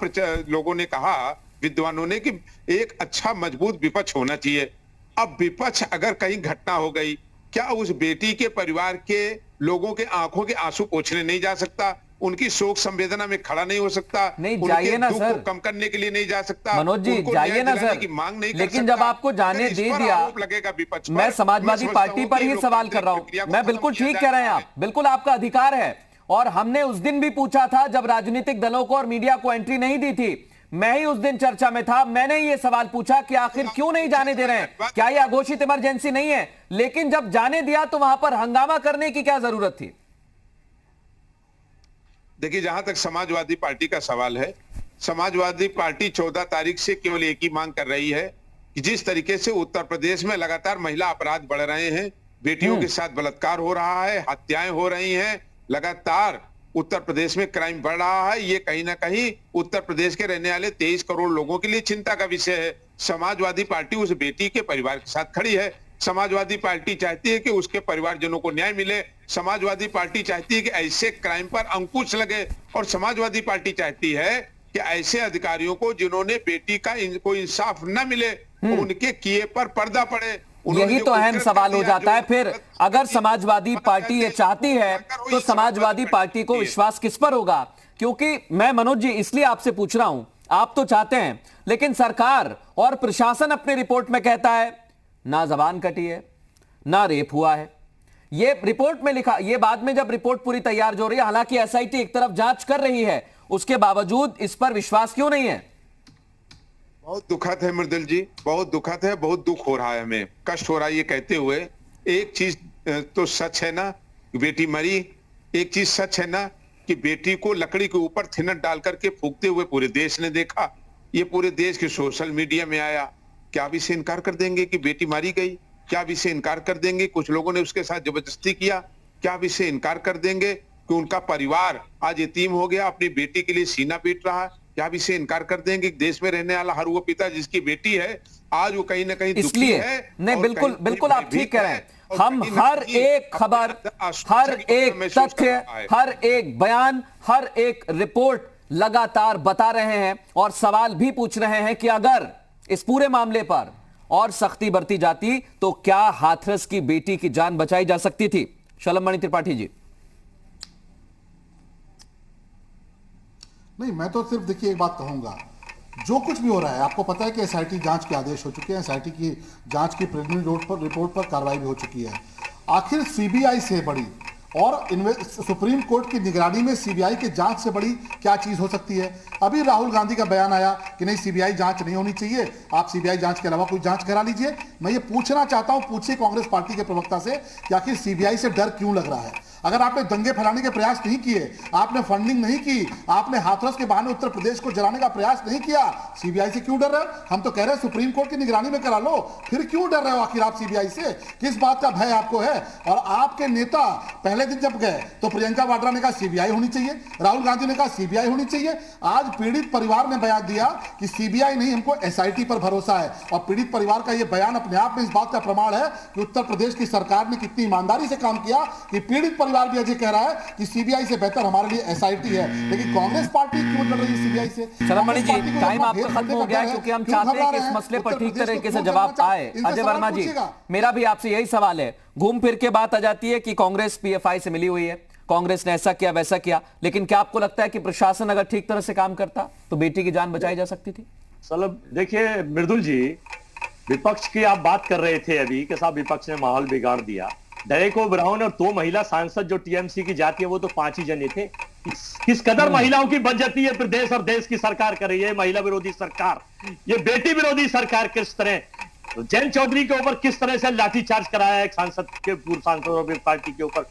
लोगों ने कहा, विद्वानों ने, कि एक अच्छा मजबूत विपक्ष होना चाहिए। अब विपक्ष अगर कहीं घटना हो गई, क्या उस बेटी के परिवार के लोगों के आंखों के आंसू पोंछने नहीं जा सकता? उनकी शोक संवेदना में खड़ा नहीं हो सकता? नहीं जाइए ना सर, कम करने के लिए नहीं जा सकता? मनोज जी जाइए ना सर, लेकिन जब आपको जाने दे दिया, लगेगा विपक्ष। मैं समाजवादी पार्टी पर ही सवाल कर रहा हूं। मैं बिल्कुल ठीक कह रहे हैं आप, बिल्कुल आपका अधिकार है। और हमने उस दिन भी पूछा था जब राजनीतिक दलों को और मीडिया को एंट्री नहीं दी थी, मैं ही उस दिन चर्चा में था, मैंने ये सवाल पूछा कि आखिर क्यों नहीं जाने दे रहे हैं, क्या ये अघोषित इमरजेंसी नहीं है? लेकिन जब जाने दिया तो वहां पर हंगामा करने की क्या जरूरत थी? देखिए, जहां तक समाजवादी पार्टी का सवाल है, समाजवादी पार्टी 14 तारीख से केवल एक ही मांग कर रही है कि जिस तरीके से उत्तर प्रदेश में लगातार महिला अपराध बढ़ रहे हैं, बेटियों के साथ बलात्कार हो रहा है, हत्याएं हो रही हैं, लगातार उत्तर प्रदेश में क्राइम बढ़ रहा है, ये कहीं ना कहीं उत्तर प्रदेश के रहने वाले 23 करोड़ लोगों के लिए चिंता का विषय है। समाजवादी पार्टी उस बेटी के परिवार के साथ खड़ी है। समाजवादी पार्टी चाहती है कि उसके परिवारजनों को न्याय मिले। समाजवादी पार्टी चाहती है कि ऐसे क्राइम पर अंकुश लगे, और समाजवादी पार्टी चाहती है कि ऐसे अधिकारियों को जिन्होंने बेटी का कोई इंसाफ न मिले, उनके किए पर पर्दा पड़े। यही तो अहम सवाल हो जाता है फिर, अगर समाजवादी पार्टी ये चाहती है तो समाजवादी पार्टी को विश्वास किस पर होगा? क्योंकि मैं मनोज जी इसलिए आपसे पूछ रहा हूं, आप तो चाहते हैं, लेकिन सरकार और प्रशासन अपनी रिपोर्ट में कहता है ना जबान कटी है, ना रेप हुआ है। ये रिपोर्ट में लिखा, ये बाद में जब रिपोर्ट पूरी तैयार जो रही है, हालांकि एसआईटी एक तरफ जांच कर रही है, उसके बावजूद इस पर विश्वास क्यों नहीं है? बहुत दुखद है मृदुल जी, बहुत दुखद है, बहुत दुख हो रहा है, हमें कष्ट हो रहा है ये कहते हुए। एक चीज तो सच है ना, बेटी मरी। एक चीज सच है ना कि बेटी को लकड़ी के ऊपर थिनक डाल करके फूंकते हुए पूरे देश ने देखा। ये पूरे देश के सोशल मीडिया में आया। क्या आप इसे इनकार कर देंगे कि बेटी मारी गई? क्या आप इसे इनकार कर देंगे कुछ लोगों ने उसके साथ जबरदस्ती किया? क्या आप इसे इनकार कर देंगे कि उनका परिवार आज यतीम हो गया, अपनी बेटी के लिए सीना पीट रहा है? क्या आप इसे इनकार कर देंगे कि देश में रहने वाला हर वो पिता जिसकी बेटी है आज वो कहीं ना कहीं दुखी है? नहीं, बिल्कुल बिल्कुल आप ठीक कह रहे हैं। हम हर एक खबर, हर एक तथ्य, हर एक बयान, हर एक रिपोर्ट लगातार बता रहे हैं और सवाल भी पूछ रहे हैं कि अगर इस पूरे मामले पर और सख्ती बरती जाती तो क्या हाथरस की बेटी की जान बचाई जा सकती थी? शलभमणि त्रिपाठी जी। नहीं, मैं तो सिर्फ देखिए एक बात कहूंगा, जो कुछ भी हो रहा है, आपको पता है कि एसआईटी जांच के आदेश हो चुके हैं, एसआईटी की जांच की प्रिलिमिनरी रिपोर्ट पर कार्रवाई भी हो चुकी है। आखिर सीबीआई से बड़ी और सुप्रीम कोर्ट की निगरानी में सीबीआई की जांच से बड़ी क्या चीज हो सकती है? अभी राहुल गांधी का बयान आया कि नहीं, सीबीआई जांच नहीं होनी चाहिए, आप सीबीआई जांच के अलावा कोई जांच करा लीजिए। मैं ये पूछना चाहता हूं, पूछिए कांग्रेस पार्टी के प्रवक्ता से कि आखिर सीबीआई से डर क्यों लग रहा है? अगर आपने दंगे फैलाने के प्रयास नहीं किए, आपने फंडिंग नहीं की, आपने हाथरस के बहाने उत्तर प्रदेश को जलाने का प्रयास नहीं किया, सीबीआई से क्यों डर रहे हो? हम तो कह रहे हैं सुप्रीम कोर्ट की निगरानी में करा लो, फिर क्यों डर रहे हो आखिर आप सीबीआई से? किस बात का भय आपको है? और आपके नेता पहले दिन जब गए तो प्रियंका वाड्रा ने कहा सीबीआई होनी चाहिए, राहुल गांधी ने कहा सीबीआई होनी चाहिए। आज पीड़ित परिवार ने बयान दिया कि सीबीआई नहीं, हमको एसआईटी पर भरोसा है। और पीड़ित परिवार का यह बयान अपने आप में इस बात का प्रमाण है कि उत्तर प्रदेश की सरकार ने कितनी ईमानदारी से काम किया कि पीड़ित परिवार भी अजय कह रहा है कि सीबीआई से बेहतर हमारे लिए एसआईटी है। लेकिन कांग्रेस पार्टी क्यों लड़ रही है सीबीआई से? शलभमणि जी, टाइम आपका खत्म हो गया, क्योंकि हम चाहते हैं कि इस मसले पर ठीक तरीके से जवाब आए। अजय वर्मा जी, मेरा भी आपसे यही सवाल है। घूम फिर के बात आ जाती है कि कांग्रेस पीएफआई से मिली हुई है, कांग्रेस ने ऐसा किया वैसा किया, लेकिन क्या आपको लगता है कि प्रशासन अगर ठीक तरह से काम करता तो बेटी की जान बचाई जा सकती थी? सलब देखिए मृदुल जी, विपक्ष की आप बात कर रहे थे अभी कि साहब विपक्ष ने माहौल बिगाड़ दिया। डेरेक ओब्राउन और 2 महिला सांसद जो टीएमसी की जाती है वो तो 5 ही जने थे। किस कदर महिलाओं की बेइज्जती है प्रदेश और देश की सरकार कर रही है, महिला विरोधी सरकार, ये बेटी विरोधी सरकार किस तरह जैन चौधरी के ऊपर किस तरह से लाठीचार्ज कराया एक सांसद के, पूर्व सांसदों की पार्टी के ऊपर,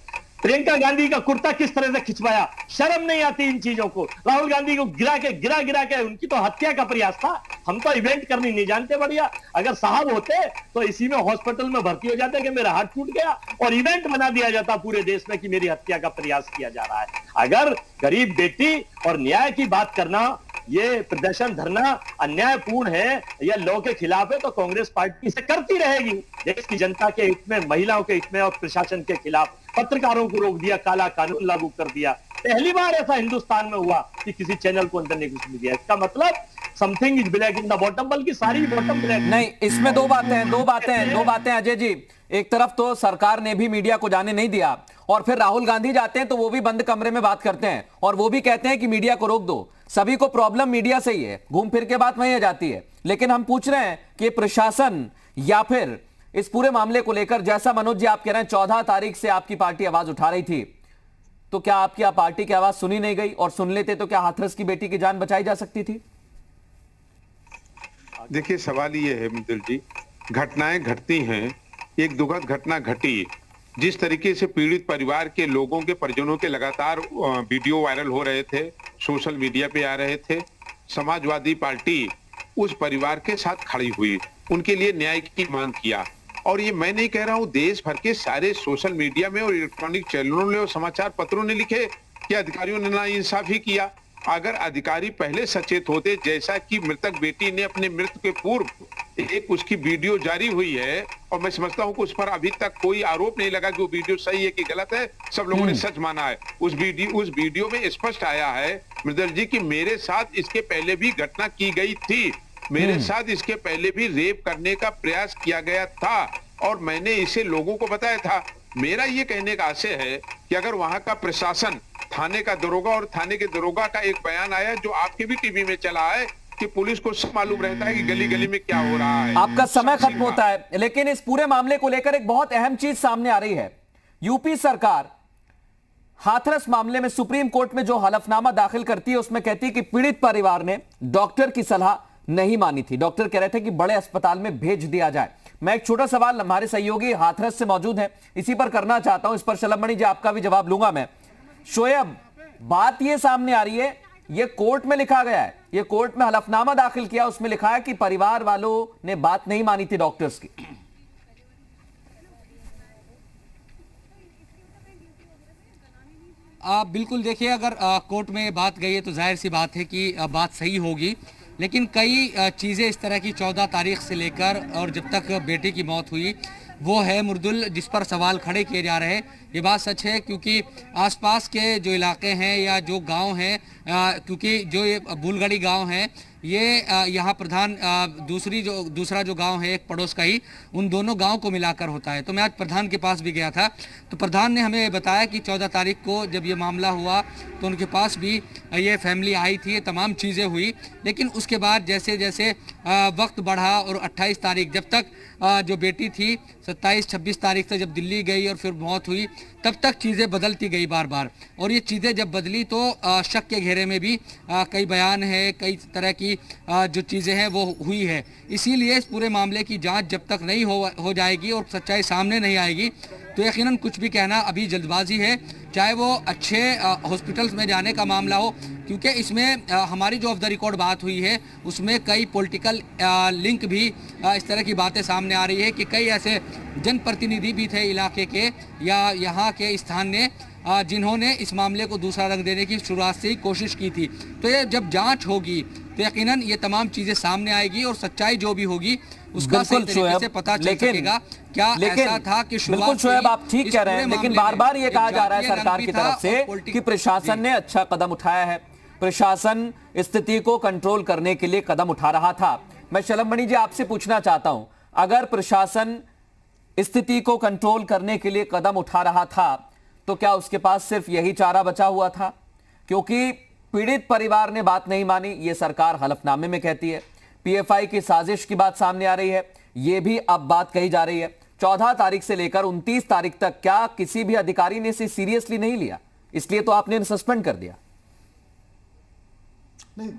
प्रियंका गांधी का कुर्ता किस तरह से खिंचवाया, शर्म नहीं आती इन चीजों को। राहुल गांधी को गिरा के उनकी तो हत्या का प्रयास था। हम तो इवेंट करनी नहीं जानते, बढ़िया अगर साहब होते तो इसी में हॉस्पिटल में भर्ती हो जाते कि मेरा हाथ टूट गया और इवेंट बना दिया जाता पूरे देश में कि मेरी हत्या का प्रयास किया जा रहा है। अगर गरीब बेटी और न्याय की बात करना ये प्रदर्शन धरना अन्यायपूर्ण है या लॉ के खिलाफ है तो कांग्रेस पार्टी इसे करती रहेगी। देश की जनता के हित में, महिलाओं के हित में और प्रशासन के खिलाफ पत्रकारों को रोक दिया, काला कानून लागू कर दिया। पहली बार ऐसा हिंदुस्तान में हुआ कि किसी चैनल को अंदर नहीं घुसने दिया। इसका मतलब something is black in the bottom, बल्कि सारी बॉटम ब्लैक नहीं। इसमें दो बातें अजय जी। एक तरफ तो सरकार ने भी मीडिया को जाने नहीं दिया और फिर राहुल गांधी जाते हैं तो वो भी बंद कमरे में बात करते हैं और वो भी कहते हैं कि मीडिया को रोक दो। सभी को प्रॉब्लम मीडिया से ही है, घूम फिर के बात वहीं आ जाती है। लेकिन हम पूछ रहे हैं कि प्रशासन या फिर इस पूरे मामले को लेकर, जैसा मनोज जी आप कह रहे हैं 14 तारीख से आपकी पार्टी आवाज उठा रही थी, तो क्या आपकी पार्टी की आवाज सुनी नहीं गई? और सुन लेते तो क्या हाथरस की बेटी की जान बचाई जा सकती थी? देखिए, सवाल ये है मित्तल जी, घटनाएं घटती हैं। एक दुखद घटना घटी, जिस तरीके से पीड़ित परिवार के लोगों के परिजनों के लगातार वीडियो वायरल हो रहे थे, सोशल मीडिया पे आ रहे थे, समाजवादी पार्टी उस परिवार के साथ खड़ी हुई, उनके लिए न्याय की मांग किया। और ये मैं नहीं कह रहा हूं, देश भर के सारे सोशल मीडिया में और इलेक्ट्रॉनिक चैनलों ने और समाचार पत्रों ने लिखे कि अधिकारियों ने नाइंसाफी किया। अगर अधिकारी पहले सचेत होते, जैसा कि मृतक बेटी ने अपने मृत्यु के पूर्व एक उसकी वीडियो जारी हुई है और मैं समझता हूं कि उस पर अभी तक कोई आरोप नहीं लगा कि वो वीडियो सही है कि गलत है, सब लोगों ने सच माना है। उस वीडियो में स्पष्ट आया है मृदल जी कि मेरे साथ इसके पहले भी घटना की गई थी, मेरे साथ इसके पहले भी रेप करने का प्रयास किया गया था और मैंने इसे लोगों को बताया था। मेरा ये कहने का आशय है कि अगर वहां का प्रशासन, थाने का दरोगा और थाने के दरोगा का एक बयान आया जो आपके भी टीवी में चला है कि पुलिस को सब मालूम रहता है कि गली गली में क्या हो रहा है। आपका समय खत्म होता है, लेकिन इस पूरे मामले को लेकर एक बहुत अहम चीज सामने आ रही है। यूपी सरकार हाथरस मामले में सुप्रीम कोर्ट में जो हलफनामा दाखिल करती है उसमें कहती है कि पीड़ित परिवार ने डॉक्टर की सलाह नहीं मानी थी। डॉक्टर कह रहे थे कि बड़े अस्पताल में भेज दिया जाए। मैं एक छोटा सवाल हमारे सहयोगी हाथरस से मौजूद है, इसी पर करना चाहता हूं। इस पर शलभ मणि जी आपका भी जवाब लूंगा मैं। शोएब, बात यह सामने आ रही है, यह कोर्ट में लिखा गया है, यह कोर्ट में हलफनामा दाखिल किया, उसमें लिखा है कि परिवार वालों ने बात नहीं मानी थी डॉक्टर्स की। बिल्कुल, देखिए अगर कोर्ट में बात गई है तो जाहिर सी बात है कि बात सही होगी, लेकिन कई चीज़ें इस तरह की 14 तारीख से लेकर और जब तक बेटी की मौत हुई वो है मुर्दुल, जिस पर सवाल खड़े किए जा रहे हैं। ये बात सच है क्योंकि आसपास के जो इलाके हैं या जो गांव हैं, क्योंकि जो ये बुलगड़ी गांव है, ये यहाँ प्रधान दूसरा जो गांव है एक पड़ोस का ही, उन दोनों गांव को मिलाकर होता है। तो मैं आज प्रधान के पास भी गया था, तो प्रधान ने हमें बताया कि 14 तारीख को जब ये मामला हुआ तो उनके पास भी ये फैमिली आई थी, ये तमाम चीज़ें हुई, लेकिन उसके बाद जैसे जैसे वक्त बढ़ा और 28 तारीख जब तक जो बेटी थी 27-26 तारीख से जब दिल्ली गई और फिर मौत हुई, तब तक चीज़ें बदलती गई बार बार। और ये चीज़ें जब बदली तो शक के घेरे में भी कई बयान है, कई तरह की जो चीज़ें हैं वो हुई है। इसीलिए इस पूरे मामले की जांच जब तक नहीं हो जाएगी और सच्चाई सामने नहीं आएगी तो यकीनन कुछ भी कहना अभी जल्दबाजी है, चाहे वो अच्छे हॉस्पिटल्स में जाने का मामला हो, क्योंकि इसमें हमारी जो ऑफ द रिकॉर्ड बात हुई है उसमें कई पॉलिटिकल लिंक भी इस तरह की बातें सामने आ रही है कि कई ऐसे जनप्रतिनिधि भी थे इलाके के या यहाँ के स्थान ने जिन्होंने इस मामले को दूसरा रंग देने की शुरुआत से ही कोशिश की थी। तो ये जब जांच होगी तो यकीनन ये तमाम चीज़ें सामने आएगी और सच्चाई जो भी होगी उसका सही तरीके से पता चल सकेगा। क्या ऐसा था कि बिल्कुल शोएब, आप ठीक कह रहे हैं, लेकिन बार बार ये कहा जा रहा है सरकार की तरफ से कि प्रशासन ने अच्छा कदम उठाया है, प्रशासन स्थिति को कंट्रोल करने के लिए कदम उठा रहा था। मैं शलभ मणि जी आपसे पूछना चाहता हूं, अगर प्रशासन स्थिति को कंट्रोल करने के लिए कदम उठा रहा था तो क्या उसके पास सिर्फ यही चारा बचा हुआ था? क्योंकि पीड़ित परिवार ने बात नहीं मानी, यह सरकार हलफनामे में कहती है। पीएफआई की साजिश की बात सामने आ रही है, यह भी अब बात कही जा रही है। 14 तारीख से लेकर 29 तारीख तक क्या किसी भी अधिकारी ने इसे सीरियसली नहीं लिया, इसलिए तो आपने सस्पेंड कर दिया? नहीं,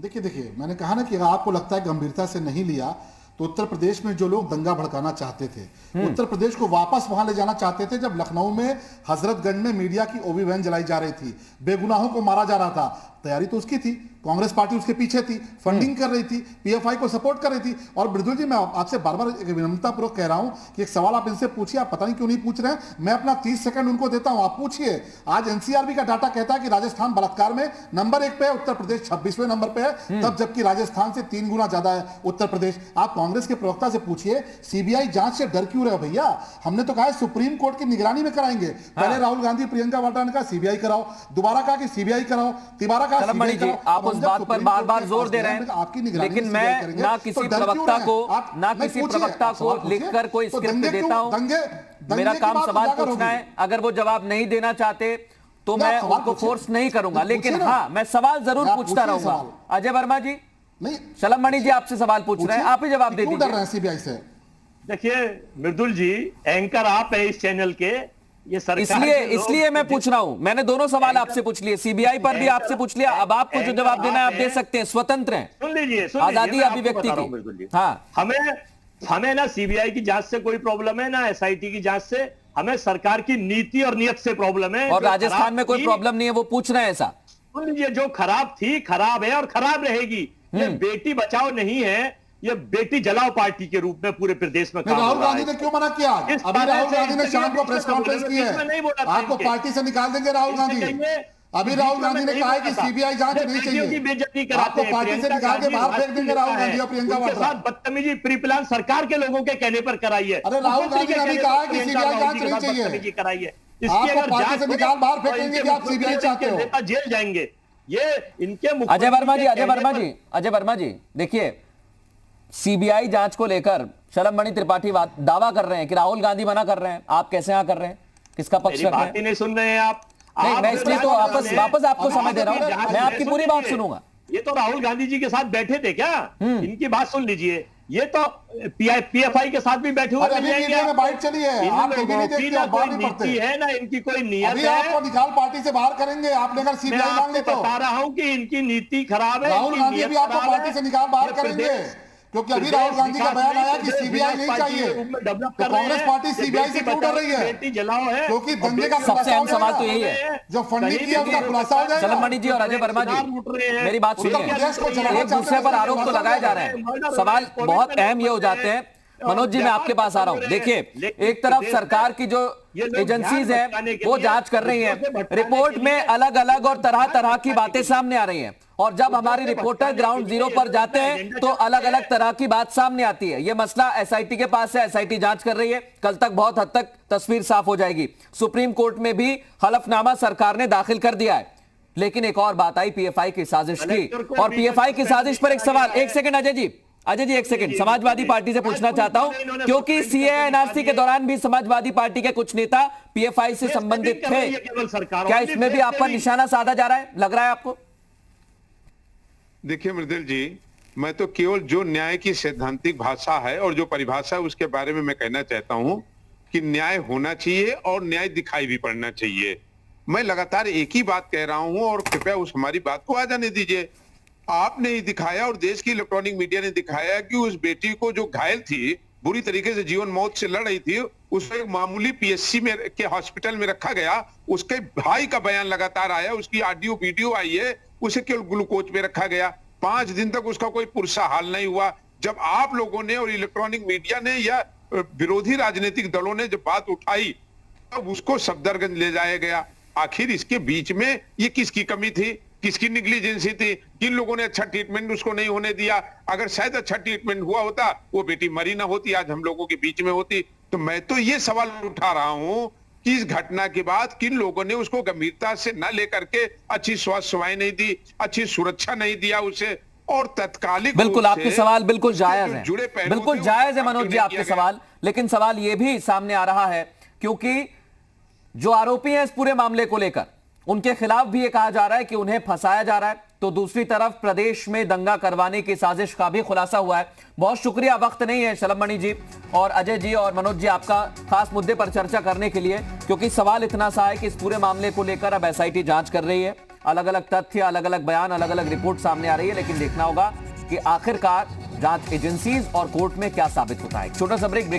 देखिए मैंने कहा ना कि अगर आपको लगता है गंभीरता से नहीं लिया तो उत्तर प्रदेश में जो लोग दंगा भड़काना चाहते थे, उत्तर प्रदेश को वापस वहां ले जाना चाहते थे जब लखनऊ में हजरतगंज में मीडिया की ओबी वैन जलाई जा रही थी, बेगुनाहों को मारा जा रहा था, तैयारी तो उसकी थी, कांग्रेस पार्टी उसके पीछे थी, फंडिंग कर रही थी, पीएफआई को सपोर्ट कर रही थी। और मृदुल जी, मैं आपसे बार बार एक विनम्रतापूर्वक कह रहा हूं कि एक सवाल आप इनसे पूछिए, आप पता नहीं क्यों नहीं पूछ रहे हैं, मैं अपना 30 सेकंड उनको देता हूं, आप पूछिए। आज एनसीआरबी का डाटा कहता है कि राजस्थान बलात्कार में नंबर 1 पे है, उत्तर प्रदेश 26वें नंबर पे है, तब जबकि राजस्थान से 3 गुना ज्यादा है उत्तर प्रदेश। आप कांग्रेस के प्रवक्ता से पूछिए, सीबीआई जांच से डर क्यों रहे भैया? हमने तो कहा सुप्रीम कोर्ट की निगरानी में कराएंगे। पहले राहुल गांधी प्रियंका वाड्रा ने कहा सीबीआई कराओ, दोबारा कहा कि सीबीआई कराओ, तिबारा कहा सीबीआई कराओ। आप उस बात पर बार बार जोर दे रहे हैं, लेकिन मैं ना किसी प्रवक्ता को लिखकर कोई स्क्रिप्ट देता हूं। मेरा काम सवाल पूछना है, अगर वो जवाब नहीं देना चाहते तो मैं उनको फोर्स नहीं करूंगा, लेकिन हाँ, मैं सवाल जरूर पूछता रहूंगा। अजय वर्मा जी, नहीं, शलभ मणि जी आपसे सवाल पूछ रहे हैं, आप ही जवाब दे दीजिए। सीबीआई से देखिए मृदुल जी, एंकर आप है इस चैनल के, ये सरकार इसलिए मैं पूछ रहा हूं। मैंने दोनों सवाल आपसे पूछ लिए, सीबीआई पर भी आपसे पूछ लिया, अब आपको जो जवाब देना है आप दे सकते हैं, स्वतंत्र हैं, सुन लीजिए, आजादी अभिव्यक्ति की। हाँ, हमें ना सीबीआई की जांच से कोई प्रॉब्लम है, ना एसआईटी की जांच से, हमें सरकार की नीति और नियत से प्रॉब्लम है। और राजस्थान में कोई प्रॉब्लम नहीं है, वो पूछ रहे हैं ऐसा। सुन लीजिए, जो खराब थी खराब है और खराब रहेगी। ये बेटी बचाओ नहीं है, ये बेटी जलाओ पार्टी के रूप में पूरे प्रदेश में। राहुल गांधी ने क्यों मना किया? अभी राहुल गांधी ने शाम को प्रेस कॉन्फ्रेंस की है, आपको पार्टी से निकाल देंगे राहुल गांधी। अभी राहुल गांधी ने कहा है कि सीबीआई जांच नहीं चाहिए, आपको पार्टी से निकाल के बाहर फेंक देंगे राहुल गांधी और प्रियंका वाड्रा। बदतमीजी प्री प्लान सरकार के लोगों के कहने पर कराई है। अरे राहुल गांधी ने अभी कहा है कि सीबीआई जांच नहीं चाहिए, कराई है, आपको पार्टी से निकाल बाहर फेंकेंगे कि आप सीबीआई चाहते हो, नेता जेल जाएंगे। ये इनके अजय वर्मा जी, देखिए, सीबीआई जांच को लेकर शलभ मणि त्रिपाठी दावा कर रहे हैं कि राहुल गांधी मना कर रहे हैं, आप कैसे यहां कर रहे हैं, किसका पक्ष कर रहे हैं? नहीं सुन रहे हैं आप? नहीं, मैं इसलिए तो वापस आपको समय दे रहा हूं, मैं आपकी पूरी बात सुनूंगा। ये तो राहुल गांधी जी के साथ बैठे थे क्या? इनकी बात सुन लीजिए, ये तो पीएफआई के साथ भी बैठे हुए बाइट चली है, आप नीति है ना, इनकी कोई नियत है। आपको निकाल पार्टी से बाहर करेंगे, आपने अगर सीबीआई मांगे तो। बता रहा हूं कि इनकी नीति खराब है, राहुल गांधी भी आपको पार्टी से निकाल बाहर करेंगे, क्योंकि अभी राहुल गांधी का बयान आया कि सीबीआई नहीं चाहिए, तो कांग्रेस पार्टी सीबीआई से क्यों डर रही है? क्योंकि दंगे का सबसे अहम सवाल तो यही है, जो फंडिंग किया उसका खुलासा हो जाएगा। शलभ मणि जी और अजय वर्मा जी, मेरी बात सुनिए, एक दूसरे पर आरोप तो लगाए जा रहे हैं, सवाल बहुत अहम ये हो जाते हैं। मनोज जी, मैं आपके पास आ रहा हूं। देखिए, एक तरफ सरकार की जो एजेंसीज हैं वो जांच कर रही हैं, रिपोर्ट में अलग अलग और तरह तरह की बातें सामने आ रही हैं, और जब हमारी रिपोर्टर ग्राउंड जीरो पर जाते हैं तो अलग अलग तरह की बात सामने आती है। यह मसला एसआईटी के पास है, एसआईटी जांच कर रही है, कल तक बहुत हद तक तस्वीर साफ हो जाएगी। सुप्रीम कोर्ट में भी हलफनामा सरकार ने दाखिल कर दिया है, लेकिन एक और बात आई पीएफआई की साजिश की, और पीएफआई की साजिश पर एक सवाल, एक सेकंड अजय जी एक सेकंड, समाजवादी पार्टी से पूछना चाहता हूं, क्योंकि सीए एनआरसी के दौरान भी समाजवादी पार्टी के कुछ नेता पीएफआई से संबंधित थे, क्या इसमें भी आप पर निशाना साधा जा रहा है, लग रहा है आपको? देखिए मृदुल जी, मैं तो केवल जो न्याय की सैद्धांतिक भाषा है और जो परिभाषा है उसके बारे में मैं कहना चाहता हूं कि न्याय होना चाहिए और न्याय दिखाई भी पड़ना चाहिए। मैं लगातार एक ही बात कह रहा हूं और कृपया उस हमारी बात को आ जाने दीजिए। आपने ही दिखाया और देश की इलेक्ट्रॉनिक मीडिया ने दिखाया कि उस बेटी को जो घायल थी, बुरी तरीके से जीवन मौत से लड़ रही थी, उसको एक मामूली पीएचसी में के हॉस्पिटल में रखा गया। उसके भाई का बयान लगातार आया, उसकी ऑडियो वीडियो आई है, उसे केवल ग्लूकोज में रखा गया। 5 दिन तक उसका कोई पुरसा हाल नहीं हुआ। जब आप लोगों ने और इलेक्ट्रॉनिक मीडिया ने या विरोधी राजनीतिक दलों ने जब बात उठाई, तब उसको सफदरगंज ले जाया गया। आखिर इसके बीच में ये किसकी कमी थी, किसकी निग्लिजेंसी थी? किन लोगों ने अच्छा ट्रीटमेंट उसको नहीं होने दिया? अगर शायद अच्छा ट्रीटमेंट हुआ होता, वो बेटी मरी ना होती, आज हम लोगों के बीच में होती। तो मैं तो ये सवाल उठा रहा हूं कि इस घटना के बाद किन लोगों ने उसको गंभीरता से न लेकर के अच्छी स्वास्थ्य सेवाएं नहीं दी, अच्छी सुरक्षा नहीं दिया उसे, और तत्कालिक बिल्कुल आपके सवाल बिल्कुल जायज है, बिल्कुल जायज है मनोज जी आपके सवाल, लेकिन सवाल यह भी सामने आ रहा है क्योंकि जो आरोपी हैं इस पूरे मामले को लेकर, उनके खिलाफ भी ये कहा जा रहा है कि उन्हें फंसाया जा रहा है, तो दूसरी तरफ प्रदेश में दंगा करवाने की साजिश का भी खुलासा हुआ है। बहुत शुक्रिया, वक्त नहीं है शलभ मणि जी और अजय जी और मनोज जी आपका खास मुद्दे पर चर्चा करने के लिए, क्योंकि सवाल इतना सा है कि इस पूरे मामले को लेकर अब एसआईटी जांच कर रही है, अलग अलग तथ्य, अलग अलग बयान, अलग अलग रिपोर्ट सामने आ रही है, लेकिन देखना होगा कि आखिरकार जांच एजेंसीज और कोर्ट में क्या साबित होता है। छोटा सा ब्रेक